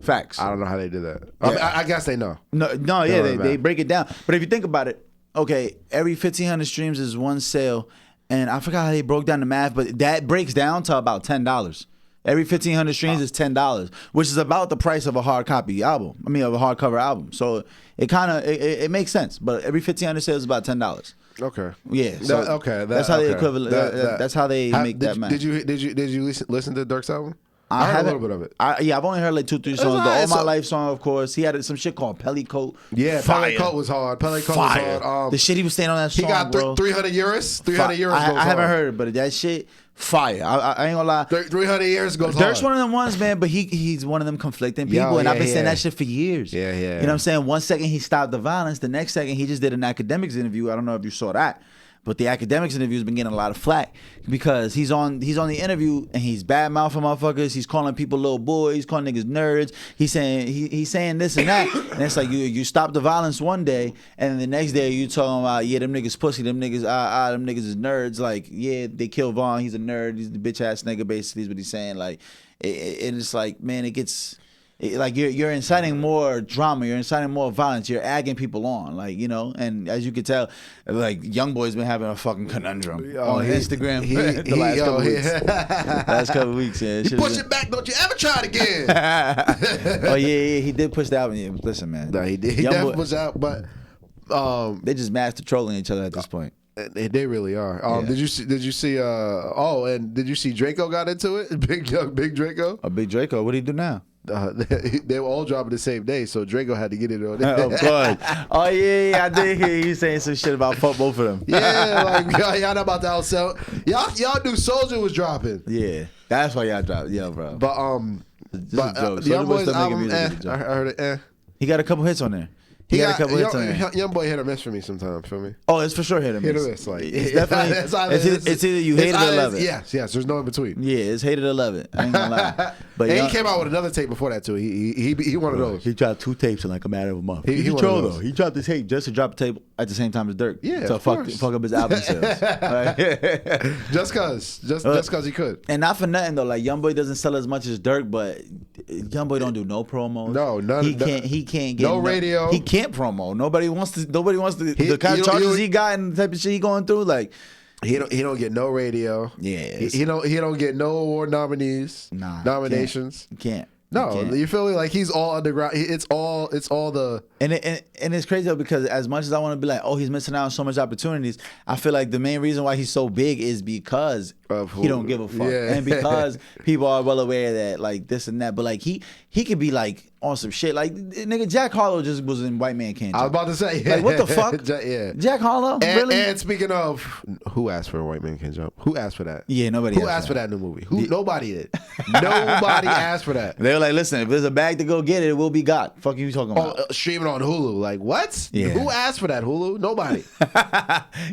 Facts. I don't know how they do that. I mean, I guess they know. No, yeah, they break it down. But if you think about it, okay, every 1,500 streams is one sale, and I forgot how they broke down the math, but that breaks down to about $10. Every 1,500 streams is $10, which is about the price of a hard copy album. I mean, of a hardcover album. So it kind of it makes sense. But every 1,500 sales is about $10. Okay. Yeah. So that's how they equivalent. That's how they make that math. Did you listen to Durk's album? I heard a little bit of it. I've only heard like 2-3 songs. The All My Life song, of course. He had some shit called Pellicoat. Yeah, Pellicoat was hard. Pellicoat was hard. The shit he was saying on that song, he got 300 euros. 300 euros. I haven't heard it, but that shit, fire. I ain't gonna lie. 300 years goes hard. Durk's one of them ones, man, but he's one of them conflicting people, and I've been saying that shit for years. Yeah. You know what I'm saying? One second he stopped the violence, the next second he just did an academics interview. I don't know if you saw that. But the academics interview has been getting a lot of flack because he's on the interview and he's bad mouthing motherfuckers. He's calling people little boys, calling niggas nerds. He's saying this and that, and it's like you stop the violence one day, and then the next day you talking about them niggas pussy, them niggas them niggas is nerds. Like they kill Vaughn, he's a nerd, he's the bitch ass nigga. Basically, is what he's saying. Like, and it's like, man, it gets. Like you're inciting more drama, you're inciting more violence, you're egging people on, like, you know. And as you can tell, like YoungBoy's been having a fucking conundrum on Instagram the last couple weeks. Last couple weeks, yeah. You push it back, don't you ever try it again. Oh yeah, he did push the album. Yeah, listen, man. No, he did. He definitely pushed out, but they just master trolling each other at this point. They really are. Did you see? And did you see Draco got into it? Big Draco. Big Draco. What do he do now? They were all dropping the same day, so Draco had to get it on. Of course. Oh yeah, I did hear you saying some shit about fuck both of them. Yeah, like y'all not about to outsell. Y'all knew Soulja was dropping. Yeah, that's why y'all dropped. Yeah, bro. But YoungBoy's album, I heard it. He got a couple hits on there. He got a couple hits on there. YoungBoy hit or miss for me sometimes. Feel me? Oh, it's for sure hit or miss. Hit or miss. Like it's definitely. it's either you hate it or love it. Yes. There's no in between. Yeah, it's hate it or love it. I ain't gonna lie. But he came out with another tape before that too. He one of those. He dropped 2 tapes in like a matter of a month. He trolled though. He dropped the tape just to drop a tape at the same time as Durk. Yeah, to fuck up his album sales. Just cause he could. And not for nothing though. Like YoungBoy doesn't sell as much as Durk, but YoungBoy don't do no promos. No, none. He can't get no radio. He can't promo. Nobody wants to. The kind of charges he got and the type of shit he going through. Like he don't get no radio. Yeah. He don't get no award nominations. He can't. No, you feel me? Like he's all underground. It's all the and it's crazy though, because as much as I want to be like, oh, he's missing out on so much opportunities, I feel like the main reason why he's so big is because he don't give a fuck, and because people are well aware that like this and that. But like he could be like on some shit like nigga Jack Harlow just was in White Man Can't Jump. I was about to say like what the fuck? Jack Harlow really? And speaking of, who asked for White Man Can't Jump? Who asked for that? Yeah, nobody. Who asked for that new movie? Nobody did. Nobody asked for that. They were like, listen, if there's a bag to go get it, it will be got. Fuck you talking about? Streaming on Hulu. Like what? Yeah. Who asked for that? Hulu? Nobody.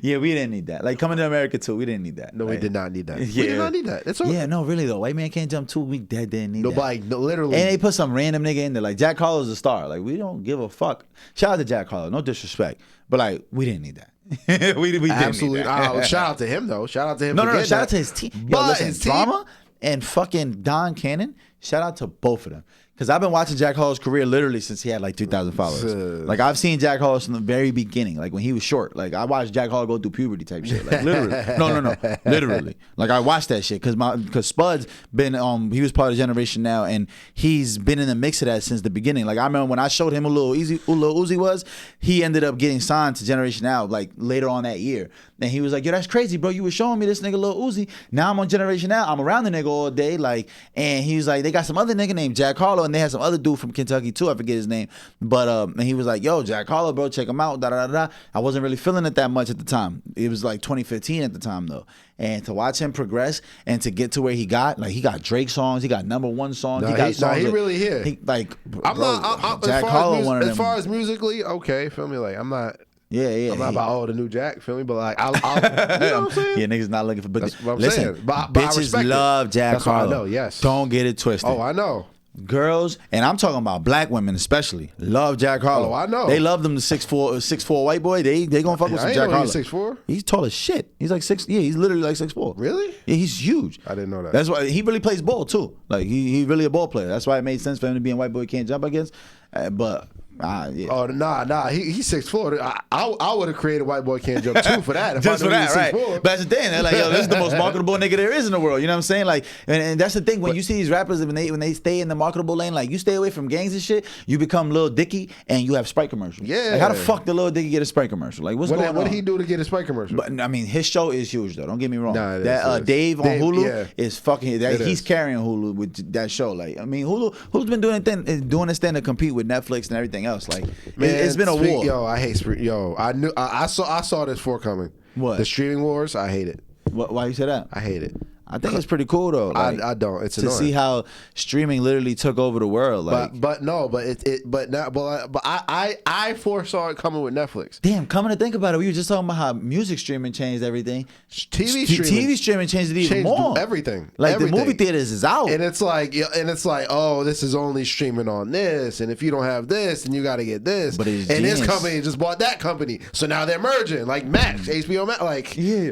Yeah, we didn't need that. Like Coming to America 2, we didn't need that. No, right? we did not need that. Yeah. We did not need that. It's okay. Yeah, no, really though. White Man Can't Jump 2, we didn't need nobody, that. No, literally. And they put some random nigga in there. Like Jack Harlow's a star. Like we don't give a fuck. Shout out to Jack Harlow. No disrespect, but like we didn't need that. we didn't absolutely. Need that. Shout out to him though. Shout out to him. No. Shout out to his team. Yo, But listen, his team, Drama and fucking Don Cannon. Shout out to both of them. Because I've been watching Jack Harlow's career literally since he had like 2,000 followers. Like I've seen Jack Harlow from the very beginning, like when he was short. Like I watched Jack Harlow go through puberty type shit. Like literally, no, literally. Like I watched that shit because Spud's been he was part of Generation Now, and he's been in the mix of that since the beginning. Like I remember when I showed him who Lil Uzi was, he ended up getting signed to Generation Now like later on that year. And he was like, yo, that's crazy, bro. You were showing me this nigga Lil Uzi. Now I'm on Generation Now. I'm around the nigga all day. Like, and he was like, they got some other nigga named Jack Harlow, and they had some other dude from Kentucky too. I forget his name. But and he was like, yo, Jack Harlow, bro, check him out. Da da da da. I wasn't really feeling it that much at the time. It was like 2015 at the time though. And to watch him progress and to get to where he got, like he got Drake songs, he got #1 songs. He really here. Jack Harlow, one of them. As far as musically, okay, feel me? Like I'm not. Yeah. I'm not about the new Jack, feel me? But like, I'll you know what I'm saying? Yeah, niggas not looking for. But that's what I'm listen, saying. But bitches love Jack Harlow. I know, yes. Don't get it twisted. Oh, I know. Girls, and I'm talking about black women especially, love Jack Harlow. Oh, I know. They love them. The 6'4" white boy. They gonna fuck with some Jack Harlow. He's 6'4"? He's tall as shit. He's like 6. Yeah, he's literally like 6'4". Really? Yeah, he's huge. I didn't know that. That's why he really plays ball too. Like he really a ball player. That's why it made sense for him to be in white boy can't jump against. Yeah. Oh nah. He's 6'4". I would have created White Boy Can't Jump too for that. Just for that, right? 6'4". But that's the thing. They're like, yo, this is the most marketable nigga there is in the world. You know what I'm saying? Like, and that's the thing. When you see these rappers, when they stay in the marketable lane, like you stay away from gangs and shit, you become Lil Dicky and you have Sprite commercials. Yeah. Like, how the fuck did Lil Dicky get a Sprite commercial? Like, what's going on? What did he do to get a Sprite commercial? But I mean, his show is huge though. Don't get me wrong. Nah, that Dave on Hulu yeah. is fucking. He's carrying Hulu with that show. Like, I mean, Hulu's been doing this thing to compete with Netflix and everything else. Like, it's been a war. Yo, I hate Sprint. Yo, I saw this forecoming. What? The streaming wars? I hate it. Why you say that? I hate it. I think it's pretty cool though. Like, I don't. It's to annoying. see how streaming literally took over the world. Like, I foresaw it coming with Netflix. damn, coming to think about it, we were just talking about how music streaming changed everything. TV streaming changed it even more. Everything. Like everything. the movie theaters is out. And it's like, oh, this is only streaming on this, and if you don't have this, then you got to get this. But it's and genius. this company just bought that company, so now they're merging, like Max, HBO Max, like yeah.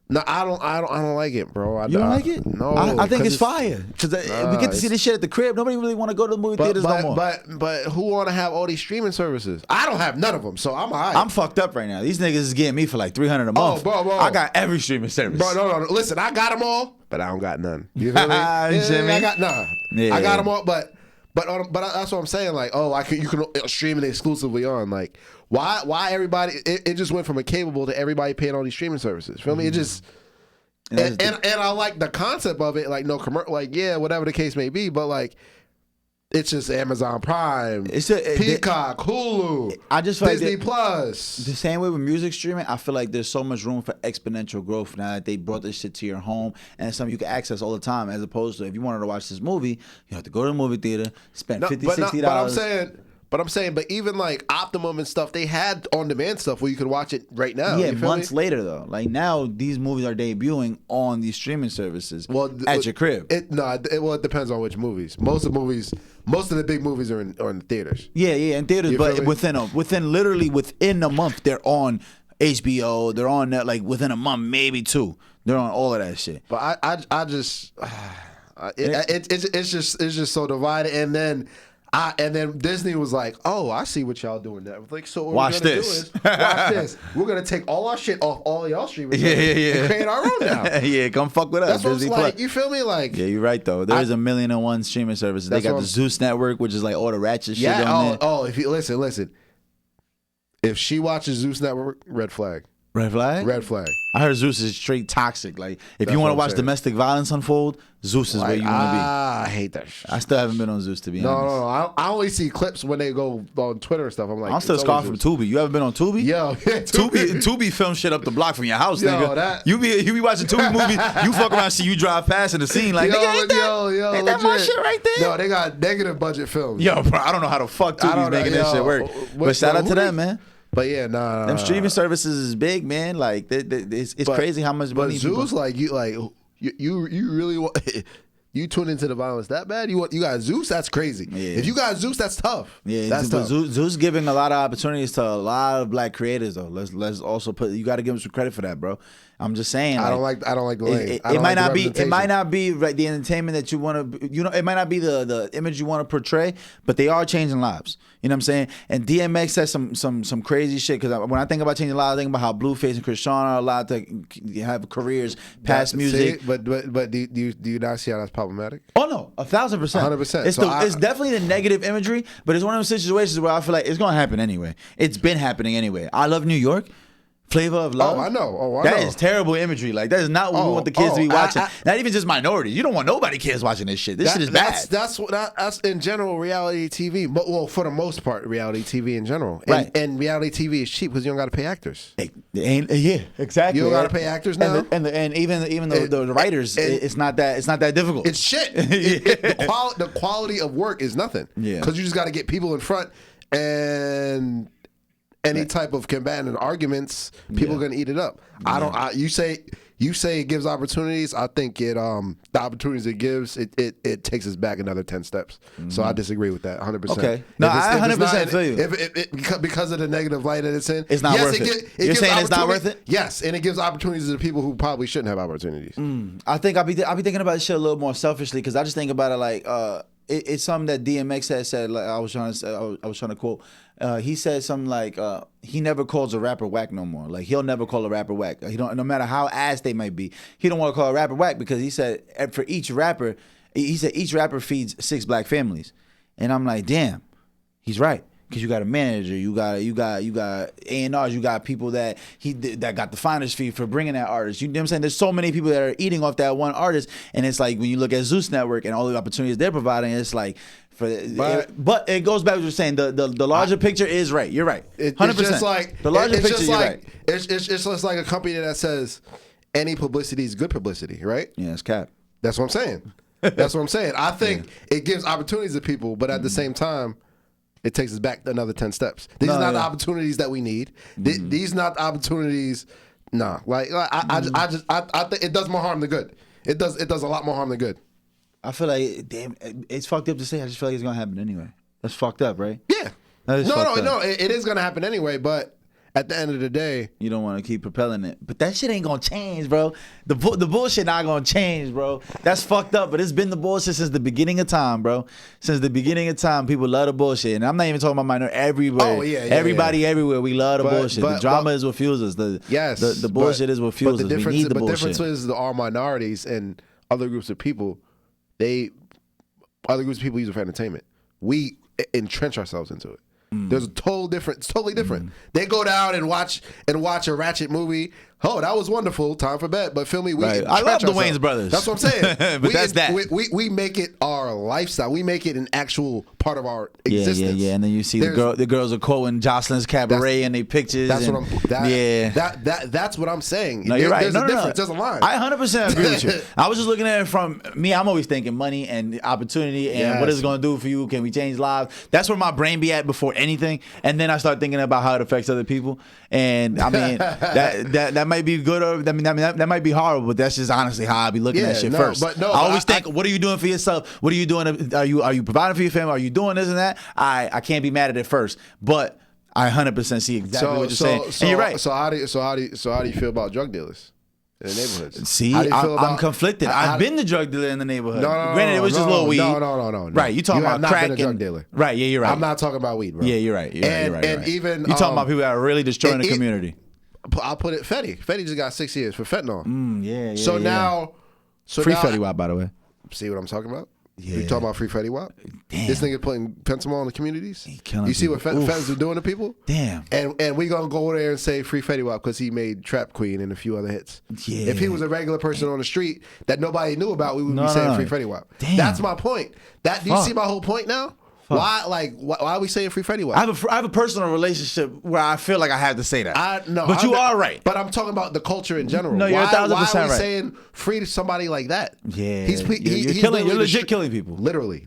No, I don't like it, bro. You don't like it? No, I think it's fire because we get to see this shit at the crib. Nobody really want to go to the movie theaters no more. But who want to have all these streaming services? I don't have none of them, so I'm alright. I'm fucked up right now. These niggas is getting me for like $300 a month. Bro. I got every streaming service. Bro, no. Listen, I got them all, but I don't got none. You feel me? I got none. Yeah. I got them all, but that's what I'm saying. Like, you can stream it exclusively on. Like, why everybody? It just went from a cable to everybody paying all these streaming services. Feel me? It just. And I like the concept of it, like no commercial, like yeah, whatever the case may be, but like it's just Amazon Prime, Peacock, Hulu, I just feel Disney like Plus. The same way with music streaming, I feel like there's so much room for exponential growth now that they brought this shit to your home and it's something you can access all the time, as opposed to if you wanted to watch this movie, you have to go to the movie theater, spend $50, $60. But I'm saying, even like Optimum and stuff, they had on-demand stuff where you could watch it right now. Yeah, months later though. Like now, these movies are debuting on these streaming services at your crib. It depends on which movies. Most of the big movies are in theaters. Yeah, in theaters, but within a month, they're on HBO. They're on that like within a month, maybe two. They're on all of that shit. But I just, it's just so divided, and then Disney was like, "Oh, I see what y'all doing now." Like, so what watch we're gonna this. do is watch this. We're gonna take all our shit off all of y'all streaming and create our own now. Yeah, come fuck with us. That's what Disney it's like. You feel me? Like, yeah, you're right though. There is 1,000,001 streaming services. They got the Zeus Network, which is like all the ratchet shit on there. Oh, if you listen. If she watches Zeus Network, red flag. Red flag? Red flag. I heard Zeus is straight toxic. Like, if you want to watch domestic violence unfold, Zeus is where you want to be. I hate that shit. I still haven't been on Zeus, to be honest. No. I only see clips when they go on Twitter and stuff. I'm like, I'm still scarred from Tubi. You ever been on Tubi? Yo, Tubi film shit up the block from your house, yo, nigga. You be watching Tubi movie, you fuck around, see you drive past in the scene like, nigga, ain't that my shit right there? No, they got negative budget films. Yo, bro, I don't know how the fuck Tubi's making that shit work. But shout out to them, man. But yeah, nah. Them streaming services is big, man. Like it's crazy how much money. But Zeus, you really want you tune into the violence that bad? You got Zeus? That's crazy. Yeah. If you got Zeus, that's tough. Yeah, that's tough. Zeus giving a lot of opportunities to a lot of black creators though. Let's also you got to give him some credit for that, bro. I'm just saying. I don't like the lane. It might not be right, the entertainment that you want to. It might not be the image you want to portray, but they are changing lives. You know what I'm saying? And DMX says some crazy shit, because when I think about changing lives, I think about how Blueface and Christian are allowed to have careers past music. See, but do you not see how that's problematic? Oh no, 1,000%, 100%. It's definitely the negative imagery, but it's one of those situations where I feel like it's gonna happen anyway. It's been happening anyway. I Love New York. Flavor of Love. I know. That is terrible imagery. Like, that is not what we want the kids to be watching. Not even just minorities. You don't want nobody kids watching this shit. This shit is bad. That's in general reality TV. But for the most part, reality TV in general. Right. And reality TV is cheap because you don't got to pay actors. Yeah, exactly. You don't got to pay actors now. And even the writers, it's not that difficult. It's shit. The quality of work is nothing. Yeah. Because you just got to get people in front, and any type of combatant arguments, people are gonna eat it up. You say you say it gives opportunities. I think the opportunities it gives, it takes us back another 10 steps. So I disagree with that 100%. Okay. No, I 100% feel you. Because of the negative light that it's in, it's not worth it. You're saying it's not worth it? Yes, and it gives opportunities to people who probably shouldn't have opportunities. I think I'll be thinking about this shit a little more selfishly because I just think about it like it's something that DMX had said. Like I was trying to quote. He said something like he never calls a rapper whack no more. Like he'll never call a rapper whack. He don't, no matter how ass they might be, he don't want to call a rapper whack because he said for each rapper, he said each rapper feeds 6 black families, and I'm like, damn, he's right. Because you got a manager, you got A&Rs, you got people that got the finder's fee for bringing that artist. You know what I'm saying? There's so many people that are eating off that one artist, and it's like when you look at Zeus Network and all the opportunities they're providing, it's like, but it goes back to what you're saying. The larger picture is right. You're right. 100%. It's just like the larger picture. You're right. It's just like a company that says any publicity is good publicity, right? Yeah, it's cap. That's what I'm saying. That's what I'm saying. I think it gives opportunities to people, but at the same time, it takes us back another 10 steps. These are not the opportunities that we need. These not the opportunities. Nah, I think it does more harm than good. It does a lot more harm than good. I feel like, damn, it's fucked up to say. I just feel like it's gonna happen anyway. That's fucked up, right? Yeah. No. It is gonna happen anyway. But at the end of the day, you don't want to keep propelling it. But that shit ain't gonna change, bro. The bullshit not gonna change, bro. That's fucked up. But it's been the bullshit since the beginning of time, bro. Since the beginning of time, people love the bullshit. And I'm not even talking about minor everywhere. Oh, yeah. Everybody everywhere. We love the bullshit. The drama is what fuels us. The bullshit is what fuels us. We need the bullshit. The difference is our minorities and other groups of people, other groups of people use it for entertainment. We entrench ourselves into it. There's it's totally different. They go down and watch a ratchet movie. Oh, that was wonderful. Time for bed. But feel me, I love the Wayans brothers. That's what I'm saying. But we make it our lifestyle. We make it an actual part of our existence. Yeah. And then you see the girls are quoting Jocelyn's Cabaret in their pictures. That's what I'm saying. No, you're right. There's a difference. There's a line. I 100% agree with you. I was just looking at it from me. I'm always thinking money and opportunity and what it's going to do for you. Can we change lives? That's where my brain be at before anything. And then I start thinking about how it affects other people. And I mean that might be good or that might be horrible, but that's just honestly how I be looking at shit first. I always think, what are you doing for yourself? What are you doing? Are you providing for your family? Are you doing this and that? I can't be mad at it first, but I 100% see exactly what you're saying. And you're right. So how do you feel about drug dealers in the neighborhoods? See, I'm conflicted. I've been the drug dealer in the neighborhood. Granted, it was just a little weed. No. Right, you talking about crack? Been a drug dealer. Right, yeah, you're right. I'm not talking about weed, bro. Yeah, you're right. You're right. And even you talking about people that are really destroying the community. I'll put it. Fetty just got 6 years for fentanyl. So now, free Fetty Wap, by the way. See what I'm talking about? Yeah. You talking about free Fetty Wap? Damn. This nigga putting fentanyl in the communities. You see what feds are doing to people? Damn. And we gonna go over there and say free Fetty Wap because he made Trap Queen and a few other hits. Yeah. If he was a regular person on the street that nobody knew about, we would be saying free Fetty Wap. Damn. That's my point. Do you see my whole point now? Why are we saying free Fetty Wap? I have a personal relationship where I feel like I have to say that. But you are right. But I'm talking about the culture in general. No, you're 1,000% right. Why are we right. saying free to somebody like that? Yeah, you're legit killing people. Literally.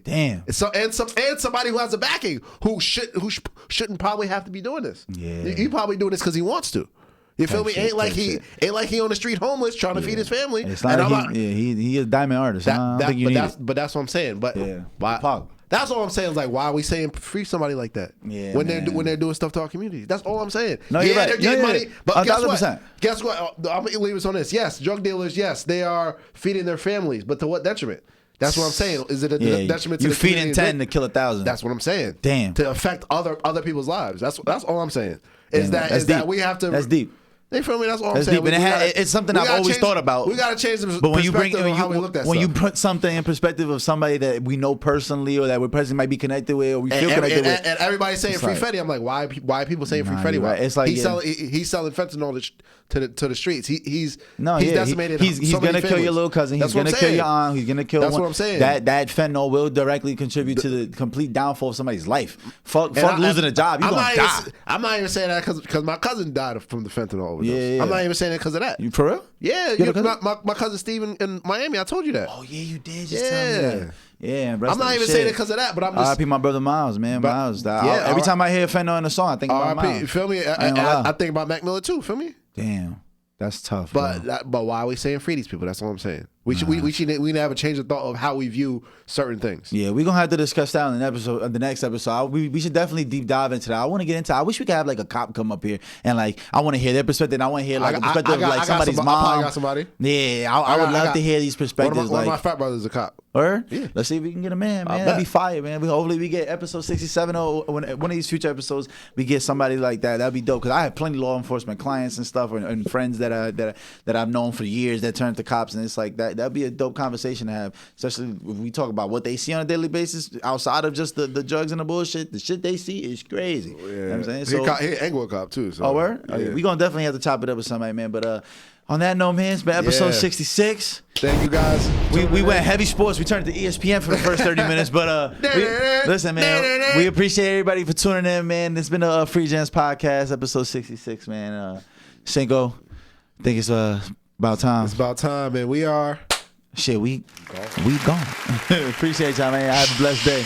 Damn. And somebody who has a backing who shouldn't probably have to be doing this. Yeah, he probably doing this because he wants to. You feel me? Ain't like he on the street homeless trying to feed his family. It's like he is a diamond artist. But that's what I'm saying. But why? That's all I'm saying. Is like, why are we saying free somebody like that? Yeah, when they're doing stuff to our community. That's all I'm saying. No, you're right. They're getting money. But guess 1,000%. what? Guess what? I'm gonna leave us on this. Yes, drug dealers. Yes, they are feeding their families, but to what detriment? That's what I'm saying. Is it a detriment to you the community? You feeding 10 to kill 1,000. That's what I'm saying. Damn. To affect other people's lives. That's all I'm saying. That we have to. That's deep. You feel me? That's all I'm saying. Deep. It's something I've always thought about. We got to change the perspective of how we look at when stuff. you put something in perspective of somebody that we know personally or that we personally might be connected with or we feel connected with. And everybody's saying free Fetty. I'm like, why are people saying free Fetty? Right. It's like he's selling fentanyl to the streets. He's decimated. He's gonna kill your little cousin. He's gonna kill your aunt. He's gonna kill. That's what I'm saying. That fentanyl will directly contribute to the complete downfall of somebody's life. Fuck losing a job. You gonna die. I'm not even saying that because my cousin died from the fentanyl overdose. Yeah. I'm not even saying that because of that. You for real? Yeah. My cousin Steve in Miami. I told you that. Oh yeah, you did. Just tell me that. Yeah, I'm not even saying it because of that, but I'm just. R.I.P. my brother Miles, man. Miles. Every time I hear fentanyl in a song, I think about Miles. You feel me? I think about Mac Miller too. Feel me? Damn. That's tough. But why are we saying free these people? That's all I'm saying. We need to have a change of thought of how we view certain things. Yeah, we're gonna have to discuss that on the next episode. We should definitely deep dive into that. I want to get into. I wish we could have like a cop come up here and like I want to hear their perspective. I want to hear like the perspective of like somebody's mom. I probably got somebody. Yeah, I would love to hear these perspectives. One of my fat brothers is a cop. Or let's see if we can get him in, man. That'd be fire, man. Hopefully we get episode 67 or one of these future episodes we get somebody like that. That'd be dope because I have plenty of law enforcement clients and stuff and friends that I've known for years that turned to cops, and it's like that'd be a dope conversation to have, especially if we talk about what they see on a daily basis outside of just the drugs and the bullshit. The shit they see is crazy. Yeah. You know what I'm saying? So he Englewood cop too. So. Oh, word? Yeah. We gonna definitely have to chop it up with somebody, man. But on that note, man, it's been episode 66. Thank you guys. We went heavy sports. We turned to ESPN for the first 30 minutes. But listen, man, we appreciate everybody for tuning in, man. It's been a Free Jams podcast, episode 66, man. Cinco, I think it's about time. It's about time, man. We are. Shit, we gone. Appreciate y'all, man. Have a blessed day.